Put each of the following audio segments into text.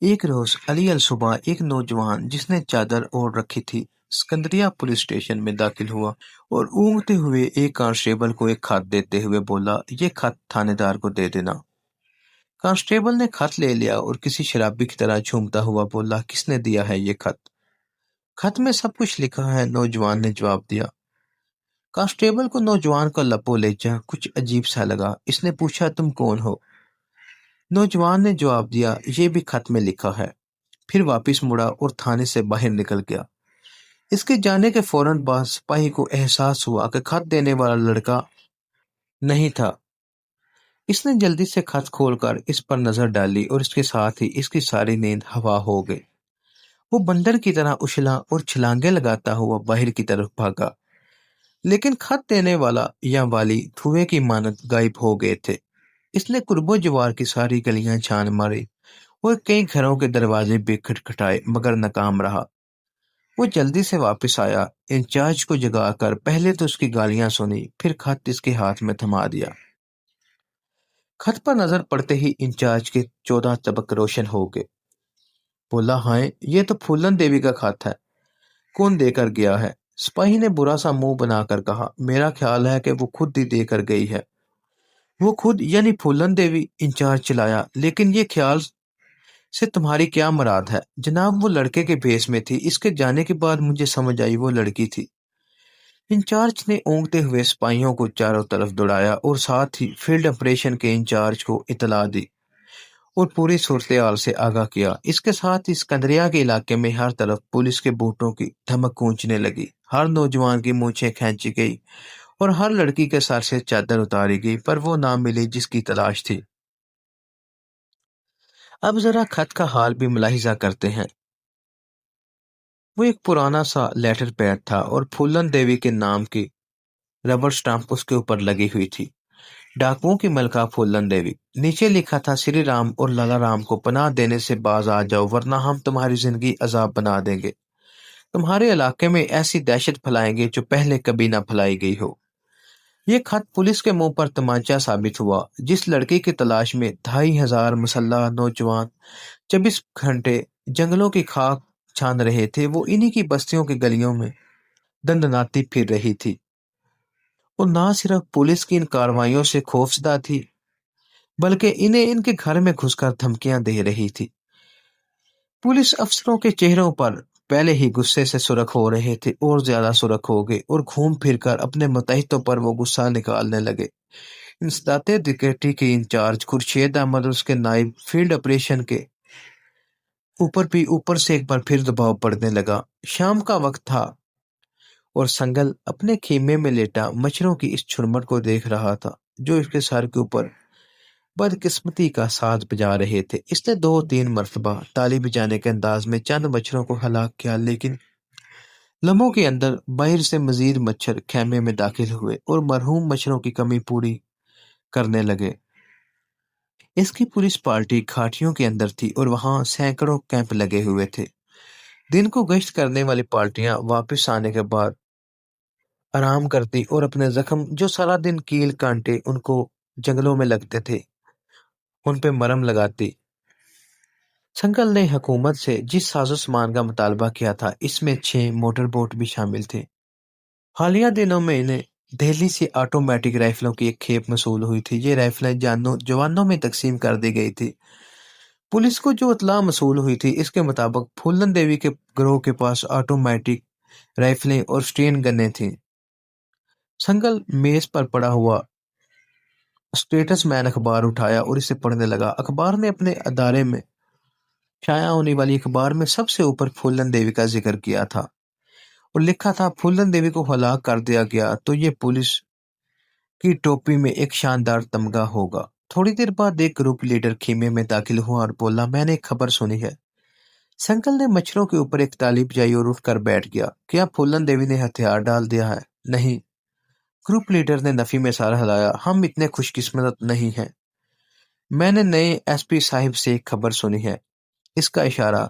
ایک روز علی الصبح ایک نوجوان جس نے چادر اوڑھ رکھی تھی سکندریہ پولیس اسٹیشن میں داخل ہوا اور اونگتے ہوئے ایک کانسٹیبل کو ایک خط دیتے ہوئے بولا، یہ خط تھانے دار کو دے دینا۔ کانسٹیبل نے خط لے لیا اور کسی شرابی کی طرح جھومتا ہوا بولا، کس نے دیا ہے یہ خط؟ خط میں سب کچھ لکھا ہے، نوجوان نے جواب دیا۔ کانسٹیبل کو نوجوان کا لپو لہجہ کچھ عجیب سا لگا۔ اس نے پوچھا، تم کون ہو؟ نوجوان نے جواب دیا، یہ بھی خط میں لکھا ہے۔ پھر واپس مڑا اور تھانے سے باہر نکل گیا۔ اس کے جانے کے فوراً بعد سپاہی کو احساس ہوا کہ خط دینے والا لڑکا نہیں تھا۔ اس نے جلدی سے خط کھول کر اس پر نظر ڈالی اور اس کے ساتھ ہی اس کی ساری نیند ہوا ہو گئی۔ وہ بندر کی طرح اچھلا اور چھلانگیں لگاتا ہوا باہر کی طرف بھاگا، لیکن خط دینے والا یا والی دھوئے کی مانند غائب ہو گئے تھے۔ اس نے قرب و جوار کی ساری گلیاں چھان ماری اور کئی گھروں کے دروازے بھی کھٹکھٹائے مگر ناکام رہا۔ وہ جلدی سے واپس آیا، انچارج کو جگا کر پہلے تو اس کی گالیاں سنی، پھر خط اس کے ہاتھ میں تھما دیا۔ خط پر نظر پڑتے ہی انچارج کے 14 طبق روشن ہو گئے۔ بولا، ہائے، یہ تو پھولن دیوی کا خط ہے، کون دے کر گیا ہے؟ سپاہی نے برا سا منہ بنا کر کہا، میرا خیال ہے کہ وہ خود ہی دے کر گئی ہے۔ وہ خود یعنی پھولن دیوی؟ انچارج چلایا، لیکن یہ خیال سے تمہاری کیا مراد ہے؟ جناب، وہ لڑکے کے بھیس میں تھی، اس کے جانے کے بعد مجھے سمجھ آئی وہ لڑکی تھی۔ انچارج نے اونگتے ہوئے سپاہیوں کو چاروں طرف دوڑایا اور ساتھ ہی فیلڈ آپریشن کے انچارج کو اطلاع دی اور پوری صورتحال سے آگاہ کیا۔ اس کے ساتھ ہی سکندریہ کے علاقے میں ہر طرف پولیس کے بوٹوں کی دھمک گونجنے لگی، ہر نوجوان کی مونچھیں کھینچی گئی اور ہر لڑکی کے سر سے چادر اتاری گئی، پر وہ نہ ملی جس کی تلاش تھی۔ اب ذرا خط کا حال بھی ملاحظہ کرتے ہیں۔ وہ ایک پرانا سا لیٹر پیڈ تھا اور پھولن دیوی کے نام کی ربڑ سٹامپ اس کے اوپر لگی ہوئی تھی، ڈاکوؤں کی ملکہ پھولن دیوی۔ نیچے لکھا تھا، سری رام اور لالا رام کو پناہ دینے سے باز آ جاؤ ورنہ ہم تمہاری زندگی عذاب بنا دیں گے، تمہارے علاقے میں ایسی دہشت پھلائیں گے جو پہلے کبھی نہ پھیلائی گئی ہو۔ یہ خط پولیس کے منہ پر تمانچہ ثابت ہوا۔ جس لڑکی کی تلاش میں 2500 مسلح نوجوان 24 گھنٹے جنگلوں کی خاک چھان رہے تھے، وہ انہی کی بستیوں کی گلیوں میں دندناتی پھر رہی تھی، اور نہ صرف پولیس کی ان کارروائیوں سے خوفزدہ تھی بلکہ انہیں ان کے گھر میں گھس کر دھمکیاں دے رہی تھی۔ پولیس افسروں کے چہروں پر پہلے ہی غصے سے سرخ ہو رہے تھے اور زیادہ سرخ ہو گئے، اور گھوم پھر کر اپنے متحدوں پر وہ غصہ نکالنے لگے۔ انسداد ڈکیتی کے انچارج خورشید احمد اور اس کے نائب فیلڈ آپریشن کے اوپر بھی اوپر سے ایک بار پھر دباؤ پڑنے لگا۔ شام کا وقت تھا اور سنگل اپنے خیمے میں لیٹا مچھروں کی اس چھرمٹ کو دیکھ رہا تھا جو اس کے سر کے اوپر بدقسمتی کا ساز بجا رہے تھے۔ اس نے 2-3 مرتبہ تالی بجانے کے انداز میں چند مچھروں کو ہلاک کیا، لیکن لمحوں کے اندر باہر سے مزید مچھر خیمے میں داخل ہوئے اور مرحوم مچھروں کی کمی پوری کرنے لگے۔ اس کی پولیس پارٹی گھاٹیوں کے اندر تھی اور وہاں سینکڑوں کیمپ لگے ہوئے تھے۔ دن کو گشت کرنے والی پارٹیاں واپس آنے کے بعد آرام کرتی اور اپنے زخم جو سارا دن کیل کانٹے ان کو جنگلوں میں لگتے تھے ان پہ مرہم لگاتی۔ سنگل نے حکومت سے جس ساز و سامان کا مطالبہ کیا تھا اس میں 6 موٹر بوٹ بھی شامل تھے۔ حالیہ دنوں میں انہیں دہلی سے آٹومیٹک رائفلوں کی ایک کھیپ موصول ہوئی تھی۔ یہ رائفلیں جوانوں میں تقسیم کر دی گئی تھی۔ پولیس کو جو اطلاع موصول ہوئی تھی اس کے مطابق پھولن دیوی کے گروہ کے پاس آٹومیٹک رائفلیں اور سٹین گنیں تھیں۔ سنگل میز پر پڑا ہوا اسٹیٹس مین اخبار اٹھایا اور اسے پڑھنے لگا۔ اخبار نے اپنے ادارے میں شائع ہونے والی اخبار میں سب سے اوپر پھولن دیوی کا ذکر کیا تھا اور لکھا تھا، پھولن دیوی کو ہلاک کر دیا گیا تو یہ پولیس کی ٹوپی میں ایک شاندار تمغہ ہوگا۔ تھوڑی دیر بعد ایک گروپ لیڈر خیمے میں داخل ہوا اور بولا، میں نے ایک خبر سنی ہے۔ سنگل نے مچھروں کے اوپر ایک تالی بجائی اور اٹھ کر بیٹھ گیا۔ کیا پھولن دیوی نے ہتھیار ڈال دیا ہے؟ نہیں، گروپ لیڈر نے نفی میں سر ہلایا، ہم اتنے خوش قسمت نہیں ہیں۔ میں نے نئے ایس پی صاحب سے ایک خبر سنی ہے۔ اس کا اشارہ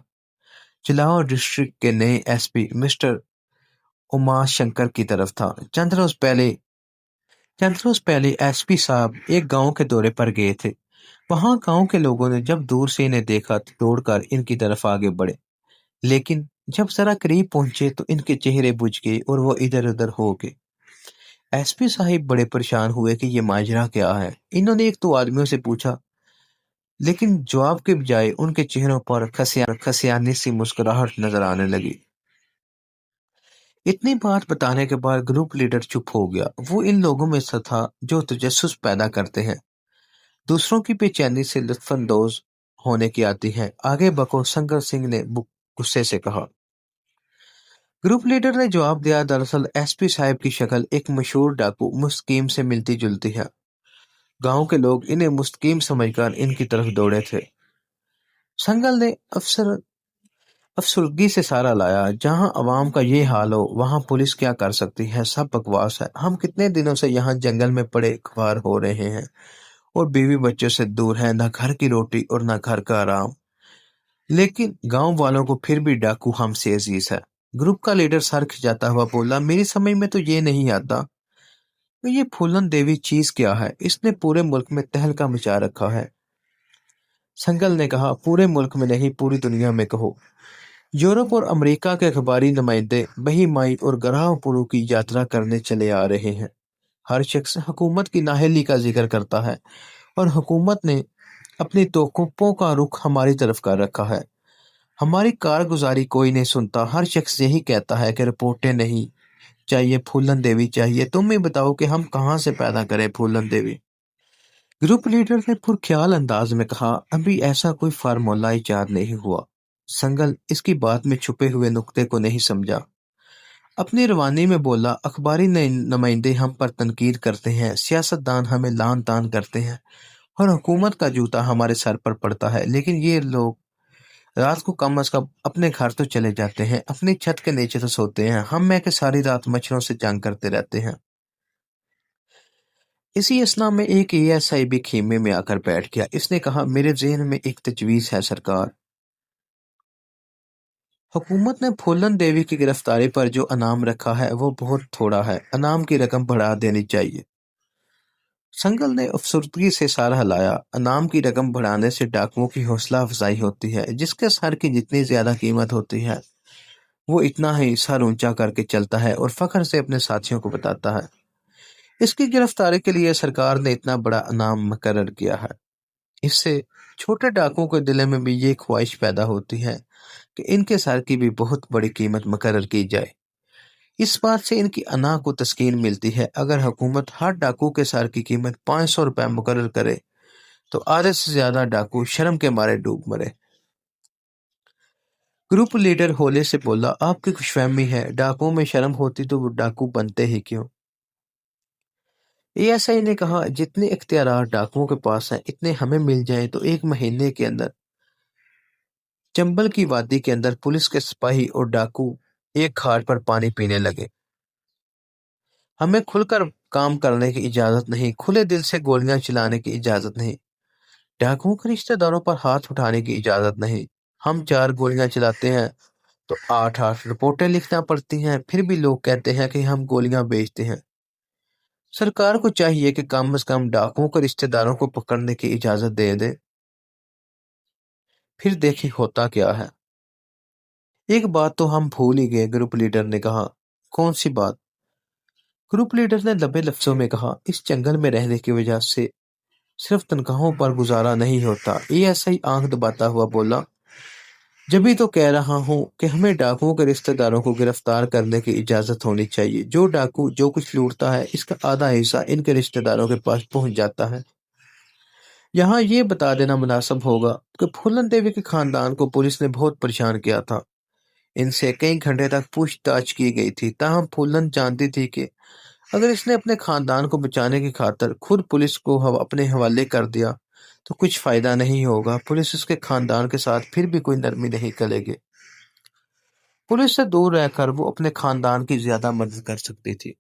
چلاؤ ڈسٹرکٹ کے نئے ایس پی مسٹر اما شنکر کی طرف تھا۔ چند روز پہلے ایس پی صاحب ایک گاؤں کے دورے پر گئے تھے۔ वहां गांव के लोगों ने जब दूर से इन्हें देखा तो दौड़कर इनकी तरफ आगे बढ़े, लेकिन जब जरा करीब पहुंचे तो इनके चेहरे बुझ गए और वो इधर उधर हो गए। एसपी साहिब बड़े परेशान हुए कि ये माजरा क्या है। इन्होंने एक दो आदमियों से पूछा, लेकिन जवाब के बजाय उनके चेहरों पर खसियानी सी मुस्कुराहट नजर आने लगी। इतनी बात बताने के बाद ग्रुप लीडर चुप हो गया। वो इन लोगों में से था जो तजस्सुस पैदा करते हैं, दूसरों की बेचैनी से लुत्फानंदोज होने की आती है। आगे बको, शंकर सिंह ने गुस्से से कहा। ग्रुप लीडर ने जवाब दिया, दरअसल एसपी साहब की शक्ल एक मशहूर डाकू मुस्तकीम से मिलती जुलती है। गांव के लोग इन्हें मुस्तकीम समझकर इनकी तरफ दौड़े थे। संगल ने अफसरदगी से सारा लाया, जहां अवाम का ये हाल हो वहां पुलिस क्या कर सकती है। सब बकवास है। हम कितने दिनों से यहाँ जंगल में पड़े ख्वार हो रहे हैं और बीवी बच्चों से दूर हैं, ना घर की रोटी और ना घर का आराम, लेकिन गांव वालों को फिर भी डाकू हमसे अजीज है। ग्रुप का लीडर सर खिंचाता हुआ बोला, मेरी समझ में तो ये नहीं आता कि ये फूलन देवी चीज क्या है। इसने पूरे मुल्क में तहलका मचा रखा है। संगल ने कहा, पूरे मुल्क में नहीं, पूरी दुनिया में कहो। यूरोप और अमेरिका के अखबारी नुमाइंदे बही माई और ग्राहपुरु की यात्रा करने चले आ रहे हैं। हर शख्स हुकूमत की नाअहली का जिक्र करता है और हुकूमत ने अपनी तोकुपों का रुख हमारी तरफ कर रखा है। हमारी कारगुजारी कोई नहीं सुनता। हर शख्स यही कहता है कि रिपोर्टें नहीं चाहिए, फूलन देवी चाहिए। तुम ही बताओ कि हम कहाँ से पैदा करें फूलन देवी। ग्रुप लीडर ने पुरख्याल अंदाज में कहा, अभी ऐसा कोई फार्मूला इजाद नहीं हुआ। संगल इसकी बात में छुपे हुए नुक्ते को नहीं समझा। अपनी रवानी में बोला, अखबारी नुमाइंदे हम पर तनकीद करते हैं, सियासतदान हमें लान तान करते हैं और हुकूमत का जूता हमारे सर पर पड़ता है, लेकिन ये लोग रात को कम अज कम अपने घर तो चले जाते हैं, अपनी छत के नीचे तो सोते हैं। हम मैं के सारी रात मच्छरों से जंग करते रहते हैं। इसी असना में एक एएसआई भी खेमे में आकर बैठ गया। इसने कहा, मेरे ज़हन में एक तजवीज़ है सरकार। हुकूमत ने फूलन देवी की गिरफ्तारी पर जो अनाम रखा है वो बहुत थोड़ा है। अनाम की रकम बढ़ा देनी चाहिए। संगल ने अफसरदगी से सार हिलाया। अनाम की रकम बढ़ाने से डाकुओं की हौसला अफजाई होती है। जिसके सर की जितनी ज्यादा कीमत होती है वो इतना ही सर ऊंचा करके चलता है और फख्र से अपने साथियों को बताता है। इसकी गिरफ्तारी के लिए सरकार ने इतना बड़ा इनाम मुकर्रर किया है। इससे छोटे डाकुओं के दिल में भी ये ख्वाहिश पैदा होती है कि इनके सर की भी बहुत बड़ी कीमत मुकर्रर की जाए। इस बात से इनकी अना को तस्कीन मिलती है। अगर हुकूमत हर डाकू के सर की कीमत 500 रुपए मुकर्रर करे तो आधे से ज्यादा डाकू शर्म के मारे डूब मरे। ग्रुप लीडर होले से बोला, आपकी खुशफहमी है, डाकुओं में शर्म होती तो वो डाकू बनते ही क्यों। एएसआई ने कहा, जितने इख्तियार डाकुओं के पास हैं इतने हमें मिल जाएं तो एक महीने के अंदर चंबल की वादी के अंदर पुलिस के सिपाही और डाकू एक खाट पर पानी पीने लगे। हमें खुलकर काम करने की इजाजत नहीं, खुले दिल से गोलियां चलाने की इजाजत नहीं, डाकुओं के रिश्तेदारों पर हाथ उठाने की इजाजत नहीं। हम 4 गोलियां चलाते हैं तो 8-8 रिपोर्टें लिखना पड़ती हैं, फिर भी लोग कहते हैं कि हम गोलियां बेचते हैं। सरकार को चाहिए कि कम से कम डाकुओं के रिश्तेदारों को पकड़ने की इजाजत दे दे, फिर देखिए होता क्या है। एक बात तो हम भूल ही गए, ग्रुप लीडर ने कहा। कौन सी बात। ग्रुप लीडर ने दबे लफ्जों में कहा, इस जंगल में रहने की वजह से सिर्फ तनख्वाहों पर गुजारा नहीं होता। एएसआई आंख दबाता हुआ बोला, जभी तो कह रहा हूं कि हमें डाकुओं के रिश्तेदारों को गिरफ्तार करने की इजाजत होनी चाहिए। जो डाकू जो कुछ लूटता है इसका आधा हिस्सा इनके रिश्तेदारों के पास पहुंच जाता है। यहाँ ये बता देना मुनासिब होगा कि फूलन देवी के खानदान को पुलिस ने बहुत परेशान किया था। इनसे कई घंटे तक पूछताछ की गई थी। ताहम फूलन जानती थी कि अगर इसने अपने खानदान को बचाने की खातिर खुद पुलिस को अपने हवाले कर दिया तो कुछ फायदा नहीं होगा। पुलिस उसके खानदान के साथ फिर भी कोई नरमी नहीं करेगी। पुलिस से दूर रहकर वो अपने खानदान की ज्यादा मदद कर सकती थी।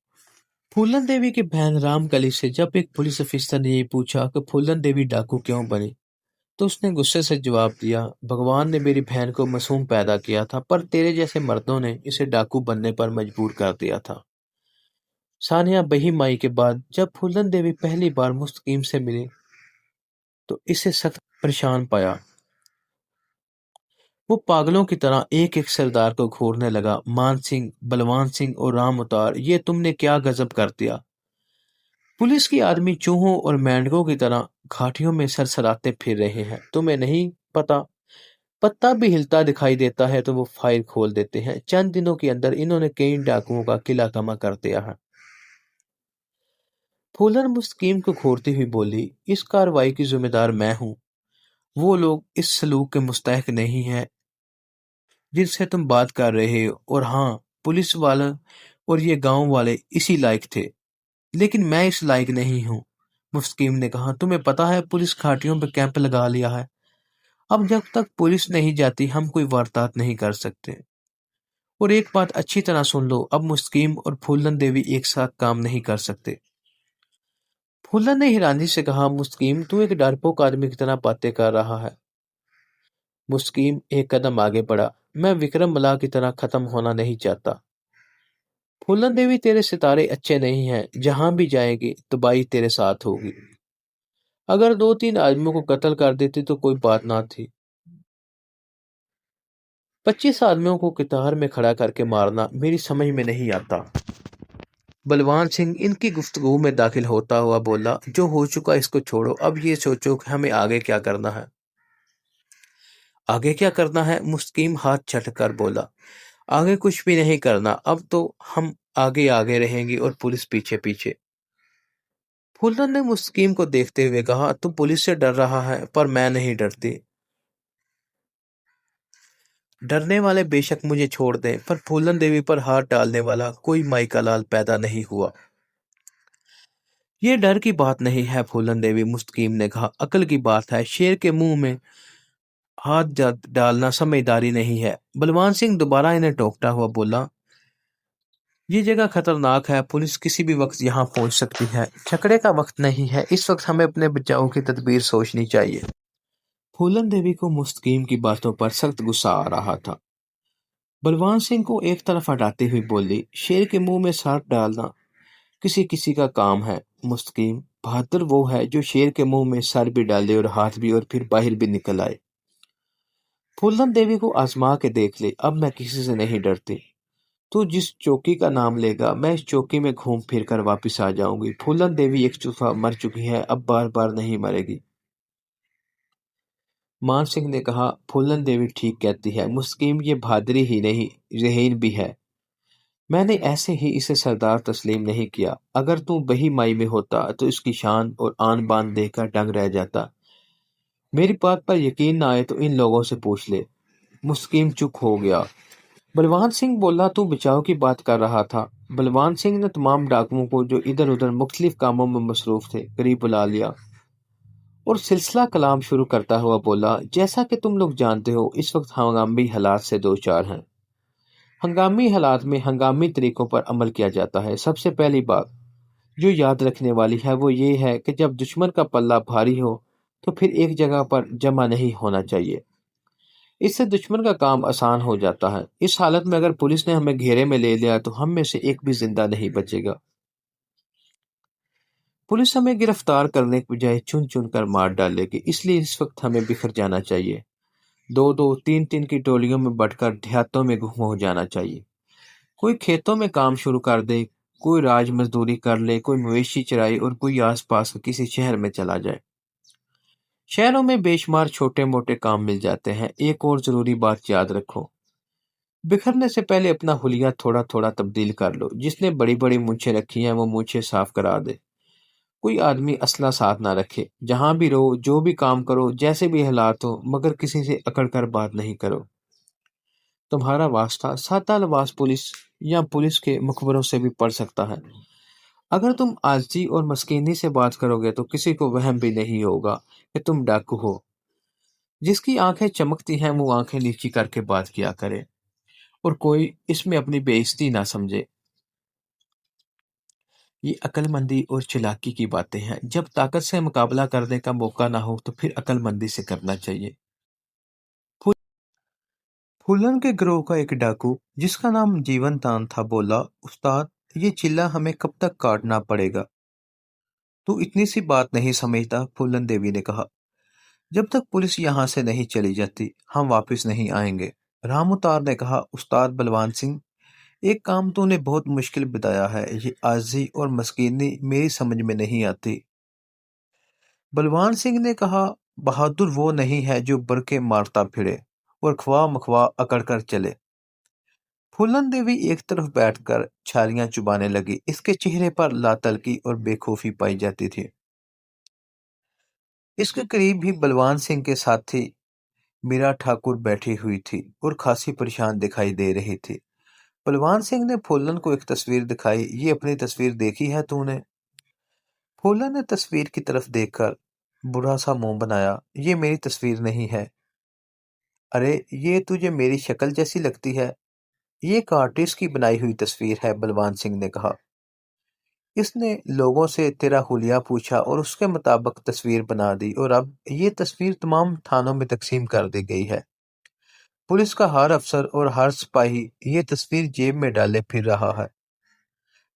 फूलन देवी की बहन रामकली से जब एक पुलिस अफसर ने ये पूछा कि फूलन देवी डाकू क्यों बनी, तो उसने गुस्से से जवाब दिया, भगवान ने मेरी बहन को मासूम पैदा किया था, पर तेरे जैसे मर्दों ने इसे डाकू बनने पर मजबूर कर दिया था। सानिया बही माई के बाद जब फूलन देवी पहली बार मुस्तकीम से मिली تو इससे सख्त परेशान पाया। वो पागलों की तरह एक एक सरदार को घूरने लगा। मान सिंह, बलवान सिंह और राम उतार, ये तुमने क्या गजब कर दिया। पुलिस के आदमी चूहों और मेंढकों की तरह घाटियों में सरसराते फिर रहे हैं। तुम्हें नहीं पता, पत्ता भी हिलता दिखाई देता है तो वो फाइल खोल देते हैं। चंद दिनों के अंदर इन्होंने कई डाकुओं का किला कमा कर दिया है। फूलन मुस्तकीम को घूरती हुई बोली, इस कार्रवाई की जिम्मेदार मैं हूं। वो लोग इस सलूक के मुस्तहक नहीं है जिनसे तुम बात कर रहे हो, और हाँ, पुलिस वाले और ये गांव वाले इसी लायक थे, लेकिन मैं इस लायक नहीं हूँ। मुस्तकीम ने कहा, तुम्हें पता है पुलिस घाटियों पर कैंप लगा लिया है। अब जब तक पुलिस नहीं जाती हम कोई वारदात नहीं कर सकते। और एक बात अच्छी तरह सुन लो, अब मुस्तकीम और फूलन देवी एक साथ काम नहीं कर सकते। फूलन ने हैरानी से कहा, मुस्तकीम तू एक डरपोक आदमी की तरह बातें कर रहा है। मुस्तकीम एक कदम आगे बढ़ा, मैं विक्रम बला की तरह खत्म होना नहीं चाहता। फूलन देवी, तेरे सितारे अच्छे नहीं हैं, जहां भी जाएगी तबाही तेरे साथ होगी। अगर 2-3 आदमियों को कत्ल कर देती तो कोई बात ना थी, 25 आदमियों को कतार में खड़ा करके मारना मेरी समझ में नहीं आता। बलवान सिंह इनकी गुफ्तगू में दाखिल होता हुआ बोला, जो हो चुका इसको छोड़ो, अब ये सोचो कि हमें आगे क्या करना है। आगे क्या करना है? मुस्तकीम हाथ छटक कर बोला, आगे कुछ भी नहीं करना, अब तो हम आगे आगे रहेंगे और पुलिस पीछे पीछे। फूलन ने मुस्तकीम को देखते हुए कहा, तू पुलिस से डर रहा है पर मैं नहीं डरती। डरने वाले बेशक मुझे छोड़ दें, पर फूलन देवी पर हाथ डालने वाला कोई माई का लाल पैदा नहीं हुआ। ये डर की बात नहीं है फूलन देवी, मुस्तकीम ने कहा, अकल की बात है। शेर के मुंह में हाथ डालना समझदारी नहीं है। बलवान सिंह दोबारा इन्हें टोकता हुआ बोला, ये जगह खतरनाक है, पुलिस किसी भी वक्त यहाँ पहुंच सकती है। झगड़े का वक्त नहीं है, इस वक्त हमें अपने बचाव की तदबीर सोचनी चाहिए। फूलन देवी को मुस्तकीम की बातों पर सख्त गुस्सा आ रहा था। बलवान सिंह को एक तरफ हटाते हुए बोली, शेर के मुंह में सांप डालना किसी किसी का काम है। मुस्तकीम, बहादुर वो है जो शेर के मुंह में सर भी डाले और हाथ भी, और फिर बाहर भी निकल आए। फूलन देवी को आजमा के देख ले, अब मैं किसी से नहीं डरती। तू जिस चौकी का नाम लेगा मैं इस चौकी में घूम फिर कर वापिस आ जाऊंगी। फूलन देवी एक दफा मर चुकी है, अब बार बार नहीं मरेगी। मान सिंह ने कहा, फूलन देवी ठीक कहती है। मुस्तकीम, ये बहादुरी ही नहीं, जहीन भी है। मैंने ऐसे ही इसे सरदार तस्लीम नहीं किया। अगर तू बही माई में होता तो इसकी शान और आन बान देखकर दंग रह जाता। मेरी बात पर यकीन ना आए तो इन लोगों से पूछ ले। मुस्किन चुप हो गया। बलवान सिंह बोला, तू बचाव की बात कर रहा था। बलवान सिंह ने तमाम डाकुओं को जो इधर उधर मुख्तलिफ कामों में मसरूफ थे करीब बुला लिया और सिलसिला कलाम शुरू करता हुआ बोला, जैसा कि तुम लोग जानते हो इस वक्त हंगामी हालात से दो चार हैं। हंगामी हालात में हंगामी तरीकों पर अमल किया जाता है। सबसे पहली बात जो याद रखने वाली है वो ये है कि जब दुश्मन का पल्ला भारी हो तो फिर एक जगह पर जमा नहीं होना चाहिए। इससे दुश्मन का काम आसान हो जाता है। इस हालत में अगर पुलिस ने हमें घेरे में ले लिया तो हम में से एक भी जिंदा नहीं बचेगा। पुलिस हमें गिरफ्तार करने की बजाय चुन चुन कर मार डालेगी, इसलिए इस वक्त हमें बिखर जाना चाहिए। दो दो तीन तीन की टोलियों में बटकर देहातों में गुम हो जाना चाहिए। कोई खेतों में काम शुरू कर दे, कोई राज मजदूरी कर ले, कोई मवेशी चराए और कोई आसपास के किसी शहर में चला जाए। शहरों में बेशुमार छोटे मोटे काम मिल जाते हैं। एक और जरूरी बात याद रखो, बिखरने से पहले अपना हुलिया थोड़ा थोड़ा तब्दील कर लो। जिसने बड़ी बड़ी मूछें रखी हैं वो मूछें साफ करा दे। कोई आदमी असला साथ ना रखे। जहां भी रहो, जो भी काम करो, जैसे भी हालात हो, मगर किसी से अकड़ कर बात नहीं करो। तुम्हारा वास्ता सादा लिबास पुलिस या पुलिस के मुखबरों से भी पड़ सकता है। अगर तुम आजी और मस्कीनी से बात करोगे तो किसी को वहम भी नहीं होगा कि तुम डाकू हो। जिसकी आंखें चमकती हैं वो आंखें नीची करके बात किया करे और कोई इसमें अपनी बेइज्जती ना समझे। ये अक्लमंदी और चालाकी की बातें हैं। जब ताकत से मुकाबला करने का मौका ना हो तो फिर अक्लमंदी से करना चाहिए। फूलन के गिरोह का एक डाकू जिसका नाम जीवन दान था बोला, उस्ताद ये चिल्ला हमें कब तक काटना पड़ेगा। तू इतनी सी बात नहीं समझता, फूलन देवी ने कहा। जब तक पुलिस यहाँ से नहीं चली जाती हम वापस नहीं आएंगे। रामउतार ने कहा, उस्ताद बलवान सिंह, एक काम तूने बहुत मुश्किल बताया है। ये आजी और मस्कीनी मेरी समझ में नहीं आती। बलवान सिंह ने कहा, बहादुर वो नहीं है जो बरके मारता फिरे और ख्वाह मख्वाह अकड़ कर चले। फूलन देवी एक तरफ बैठकर छालियां चुबाने लगी। इसके चेहरे पर लातलकी और बेखौफी पाई जाती थी। इसके करीब ही बलवान सिंह के साथी मीरा ठाकुर बैठी हुई थी और खासी परेशान दिखाई दे रही थी। बलवान सिंह ने फूलन को एक तस्वीर दिखाई। ये अपनी तस्वीर देखी है तूने? फूलन ने तस्वीर की तरफ देखकर बुरा सा मुंह बनाया। ये मेरी तस्वीर नहीं है। अरे, ये तुझे मेरी शक्ल जैसी लगती है। ये एक आर्टिस्ट की बनाई हुई तस्वीर है, बलवान सिंह ने कहा। इसने लोगों से तेरा हुलिया पूछा और उसके मुताबिक तस्वीर बना दी और अब ये तस्वीर तमाम थानों में तकसीम कर दी गई है। पुलिस का हर अफसर और हर सिपाही ये तस्वीर जेब में डाले फिर रहा है।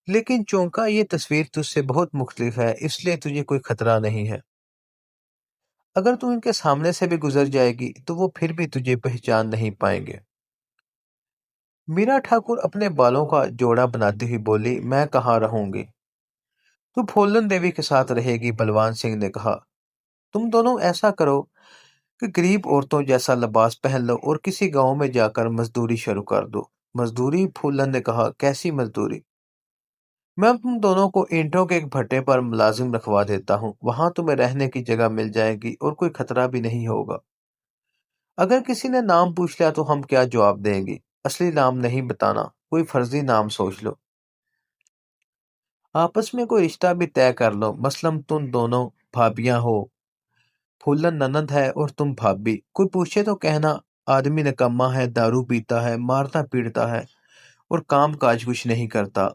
लेकिन चौंका, ये तस्वीर तुझसे बहुत मुख्तलिफ है, इसलिए तुझे कोई खतरा नहीं है। अगर तू इनके सामने से भी गुजर जाएगी तो वो फिर भी तुझे पहचान नहीं पाएंगे। मीरा ठाकुर अपने बालों का जोड़ा बनाती हुई बोली, मैं कहाँ रहूंगी? तू फूलन देवी के साथ रहेगी, बलवान सिंह ने कहा। तुम दोनों ऐसा करो कि गरीब औरतों जैसा लिबास पहन लो और किसी गांव में जाकर मजदूरी शुरू कर दो। मजदूरी? फूलन ने कहा, कैसी मजदूरी? मैं तुम दोनों को ईंटों के एक भट्टे पर मुलाजिम रखवा देता हूँ। वहां तुम्हें रहने की जगह मिल जाएगी और कोई खतरा भी नहीं होगा। अगर किसी ने नाम पूछ लिया तो हम क्या जवाब देंगी? असली नाम नहीं बताना, कोई फर्जी नाम सोच लो। आपस में कोई रिश्ता भी तय कर लो, मसलन तुम दोनों भाभियां हो। फूलन ननद है और तुम भाभी। कोई पूछे तो कहना आदमी निकम्मा है, दारू पीता है, मारता पीटता है और काम काज कुछ नहीं करता।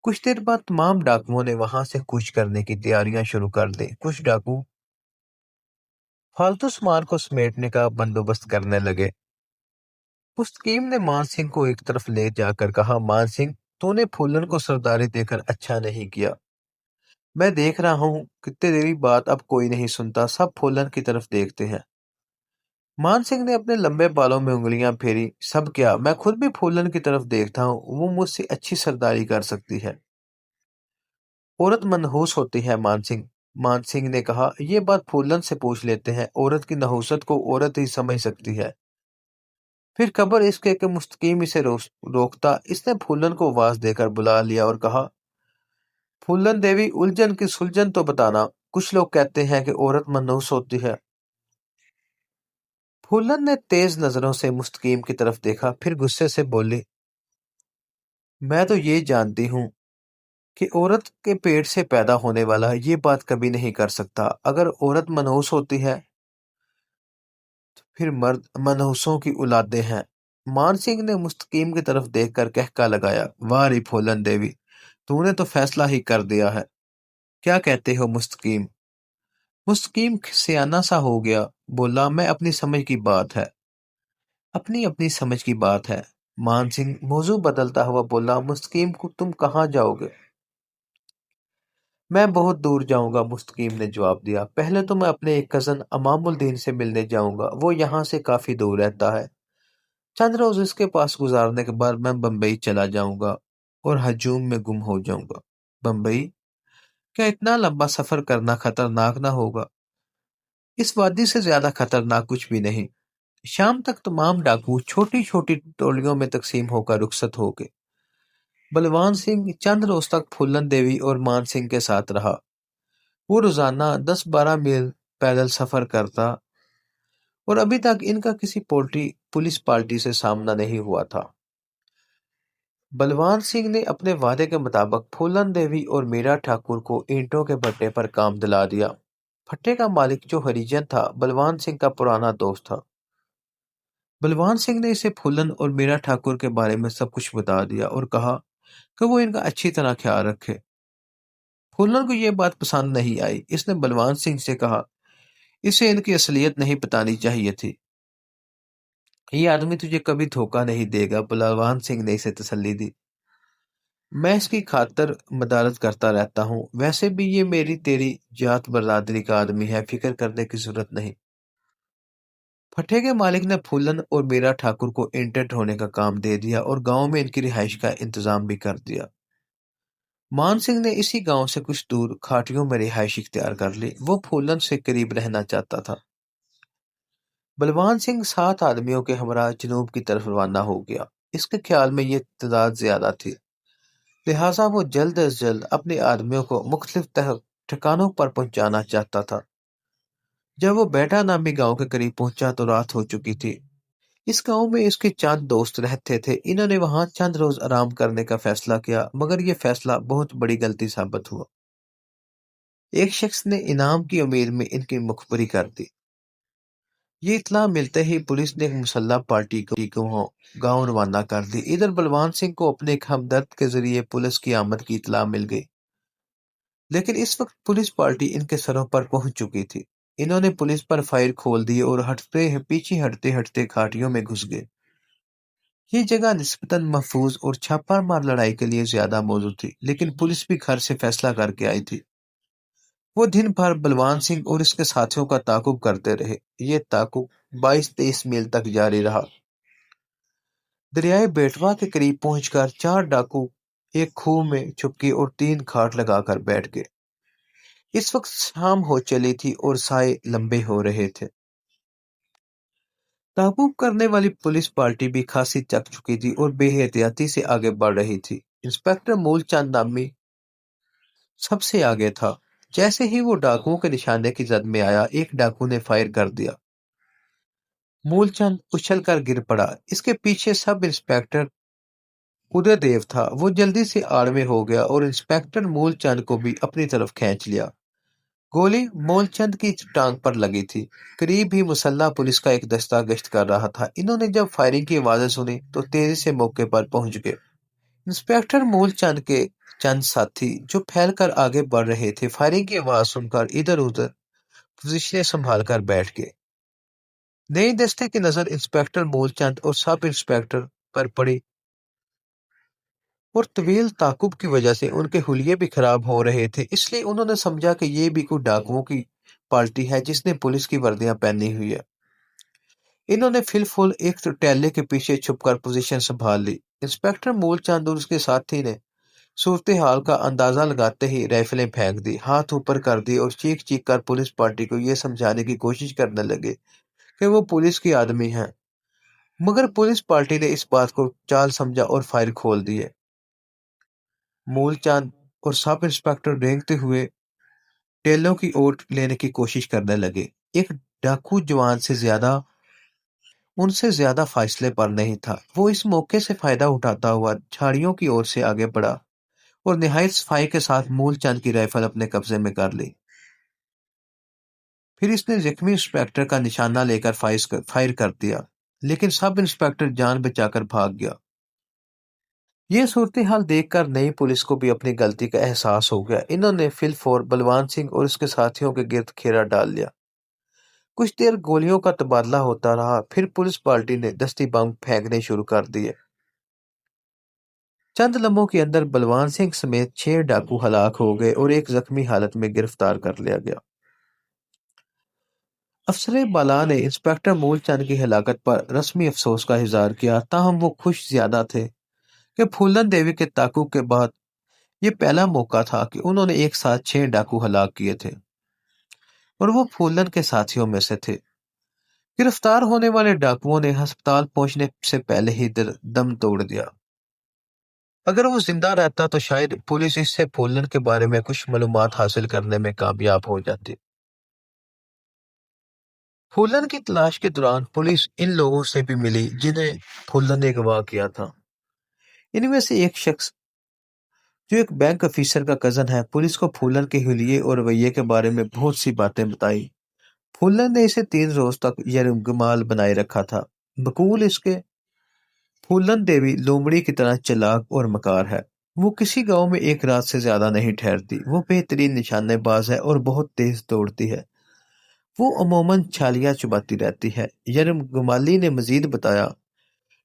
कुछ देर बाद तमाम डाकुओं ने वहां से कूच करने की तैयारियां शुरू कर दी। कुछ डाकू फालतू सामान को समेटने का बंदोबस्त करने लगे। मुस्तकीम ने मान सिंह को एक तरफ ले जाकर कहा, मान सिंह, तूने फूलन को सरदारी देकर अच्छा नहीं किया। मैं देख रहा हूं कि तेरी बात अब कोई नहीं सुनता, सब फूलन की तरफ देखते हैं। मान सिंह ने अपने लंबे बालों में उंगलियां फेरी। सब क्या, मैं खुद भी फूलन की तरफ देखता हूँ, वो मुझसे अच्छी सरदारी कर सकती है। औरत मनहूस होती है, मान सिंह ने कहा। यह बात फूलन से पूछ लेते हैं। औरत की नहूसत को औरत ही समझ सकती है। फिर खबर इसके कि मुस्तकीम इसे रोकता। इसने फूलन को आवाज देकर बुला लिया और कहा, फूलन देवी, उलझन की सुलझन तो बताना। कुछ लोग कहते हैं कि औरत मनहूस होती है। फूलन ने तेज नजरों से मुस्तकीम की तरफ देखा, फिर गुस्से से बोली, मैं तो ये जानती हूँ कि औरत के पेट से पैदा होने वाला ये बात कभी नहीं कर सकता। अगर औरत मनहूस होती है फिर मर्द मनहूसों की औलादें हैं। मान सिंह ने मुस्तकीम की तरफ देखकर कहका लगाया, वाह रे फूलन देवी, तूने तो फैसला ही कर दिया है। क्या कहते हो मुस्तकीम? मुस्तकीम सियाना सा हो गया, बोला, मैं अपनी समझ की बात है। अपनी अपनी समझ की बात है। मान सिंह मौजू बदलता हुआ बोला, मुस्तकीम को तुम कहाँ जाओगे? मैं बहुत दूर जाऊंगा, मुस्तकीम ने जवाब दिया। पहले तो मैं अपने एक कजन अमामुद्दीन से मिलने जाऊंगा। वो यहाँ से काफी दूर रहता है। चंद रोज इसके पास गुजारने के बाद मैं बम्बई चला जाऊंगा और हजूम में गुम हो जाऊंगा। बम्बई? क्या इतना लंबा सफर करना खतरनाक ना होगा? इस वादी से ज्यादा खतरनाक कुछ भी नहीं। शाम तक तमाम डाकू छोटी छोटी टोलियों में तकसीम होकर रुखसत हो गए। बलवान सिंह चंद रोज तक फूलन देवी और मान सिंह के साथ रहा। वो रोजाना 10-12 मील पैदल सफर करता और अभी तक इनका किसी पुलिस पार्टी से सामना नहीं हुआ था। बलवान सिंह ने अपने वादे के मुताबिक फूलन देवी और मीरा ठाकुर को ईंटों के भट्टे पर काम दिला दिया। भट्टे का मालिक जो हरिजन था, बलवान सिंह का पुराना दोस्त था। बलवान सिंह ने इसे फूलन और मीरा ठाकुर के बारे में सब कुछ बता दिया और कहा कि वो इनका अच्छी तरह ख्याल रखे। फूलन को यह बात पसंद नहीं आई। इसने बलवान सिंह से कहा, इसे इनकी असलियत नहीं बतानी चाहिए थी। ये आदमी तुझे कभी धोखा नहीं देगा, बलवान सिंह ने इसे तसल्ली दी। मैं इसकी खातर मदारत करता रहता हूँ। वैसे भी ये मेरी तेरी जात बर्दारी का आदमी है, फिक्र करने की जरूरत नहीं। भट्टे के मालिक ने फूलन और मीरा ठाकुर को इंटेंट होने का काम दे दिया और गांव में इनकी रिहाइश का इंतजाम भी कर दिया। मान सिंह ने इसी गांव से कुछ दूर खाटियों में रिहाइश इख्तियार कर ली। वो फूलन से करीब रहना चाहता था। बलवान सिंह 7 आदमियों के हमरा जनूब की तरफ रवाना हो गया। इसके ख्याल में ये तादाद ज्यादा थी, लिहाजा वो जल्द अज जल्द अपने आदमियों को मुख्तलिफ ठिकानों पर पहुंचाना चाहता था। जब वो बेटा नामी गांव के करीब पहुंचा तो रात हो चुकी थी। इस गांव में इसके चंद दोस्त रहते थे। इन्होंने वहां चंद रोज आराम करने का फैसला किया, मगर यह फैसला बहुत बड़ी गलती साबित हुआ। एक शख्स ने इनाम की उम्मीद में इनकी मुखबरी कर दी। ये इत्तला मिलते ही पुलिस ने एक मुसल्लह पार्टी को गांव रवाना कर दी। इधर बलवान सिंह को अपने एक हमदर्द के जरिए पुलिस की आमद की इत्तला मिल गई, लेकिन इस वक्त पुलिस पार्टी इनके सरों पर पहुंच चुकी थी। इन्होंने पुलिस पर फायर खोल दिए और पीछे हटते हटते घाटियों में घुस गए। ये जगह निस्बतन महफूज और छापामार लड़ाई के लिए ज्यादा मौजूद थी, लेकिन पुलिस भी घर से फैसला करके आई थी। वो दिन भर बलवान सिंह और इसके साथियों का ताकुब करते रहे। ये ताकुब 22-23 मील तक जारी रहा। दरियाए बेटवा के करीब पहुंचकर 4 डाकू एक खूह में छुपके और 3 खाट लगाकर बैठ गए। इस वक्त शाम हो चली थी और साए लंबे हो रहे थे। ताबूब करने वाली पुलिस पार्टी भी खासी थक चुकी थी और बेहतियाती से आगे बढ़ रही थी। इंस्पेक्टर मूलचंद नामी सबसे आगे था। जैसे ही वो डाकुओं के निशाने की जद में आया, एक डाकू ने फायर कर दिया। मूलचंद उछल कर गिर पड़ा। इसके पीछे सब इंस्पेक्टर उदयदेव था। वो जल्दी से आड़ में हो गया और इंस्पेक्टर मूलचंद को भी अपनी तरफ खींच लिया। गोली मूलचंद की टांग पर लगी थी। करीब ही मुसल्ला पुलिस का एक दस्ता गश्त कर रहा था। इन्होंने जब फायरिंग की आवाजें सुनी तो तेजी से मौके पर पहुंच गए। इंस्पेक्टर मूलचंद के चंद साथी जो फैलकर आगे बढ़ रहे थे, फायरिंग की आवाज सुनकर इधर उधर पोजीशनें संभाल कर बैठ गए। नई दस्ते की नजर इंस्पेक्टर मूलचंद और सब इंस्पेक्टर पर पड़ी और तवील ताकुब की वजह से उनके हुलिये भी खराब हो रहे थे। इसलिए उन्होंने समझा कि ये भी कोई डाकुओं की पार्टी है जिसने पुलिस की वर्दियां पहनी हुई है। इन्होंने फिलफुल एक टेले के पीछे छुपकर पोजीशन संभाल ली। इंस्पेक्टर मूलचंद और उसके साथी ने सूरत हाल का अंदाजा लगाते ही राइफलें फेंक दी, हाथ ऊपर कर दी और चीख चीख कर पुलिस पार्टी को यह समझाने की कोशिश करने लगे कि वो पुलिस की आदमी हैं। मगर पुलिस पार्टी ने इस बात को चाल समझा और फायर खोल दिए। मूलचंद और सब इंस्पेक्टर रेंगते हुए टेलों की ओर लेने की कोशिश करने लगे। एक डाकू जवान से उनसे ज्यादा फासले पर नहीं था। वो इस मौके से फायदा उठाता हुआ झाड़ियों की ओर से आगे बढ़ा और निहायत सफाई के साथ मूलचंद की राइफल अपने कब्जे में कर ली। फिर इसने जख्मी इंस्पेक्टर का निशाना लेकर फायर कर दिया, लेकिन सब इंस्पेक्टर जान बचाकर भाग गया। यह सूरत हाल देखकर नई पुलिस को भी अपनी गलती का एहसास हो गया। इन्होंने फिलफौर बलवान सिंह और उसके साथियों के गिर्द घेरा डाल लिया। कुछ देर गोलियों का तबादला होता रहा, फिर पुलिस पार्टी ने दस्ती बम फेंकने शुरू कर दिए। चंद लम्हों के अंदर बलवान सिंह समेत 6 डाकू हलाक हो गए और एक जख्मी हालत में गिरफ्तार कर लिया गया। अफसर बाला ने इंस्पेक्टर मूलचंद की हलाकत पर रस्मी अफसोस का इजहार किया, ताहम वो खुश ज्यादा थे कि फूलन देवी के ताकुब के बाद ये पहला मौका था कि उन्होंने एक साथ 6 डाकू हलाक किए थे और वो फूलन के साथियों में से थे। गिरफ्तार होने वाले डाकुओं ने अस्पताल पहुंचने से पहले ही दम तोड़ दिया। अगर वो जिंदा रहता तो शायद पुलिस इससे फूलन के बारे में कुछ मालूमात हासिल करने में कामयाब हो जाती। फूलन की तलाश के दौरान पुलिस इन लोगों से भी मिली जिन्हें फूलन ने अगवा किया था। इनमें से एक शख्स जो एक बैंक अफसर का कजन है, पुलिस को फूलन के हुलिये और रवैये के बारे में बहुत सी बातें बताई। फूलन ने इसे 3 रोज तक यरगमाल बनाए रखा था। बकूल इसके फूलन देवी लोमड़ी की तरह चालाक और मकार है। वो किसी गांव में एक रात से ज्यादा नहीं ठहरती। वो बेहतरीन निशानेबाज है और बहुत तेज दौड़ती है। वो अमूमन छालियां चुबाती रहती है। यरगमाली ने मजीद बताया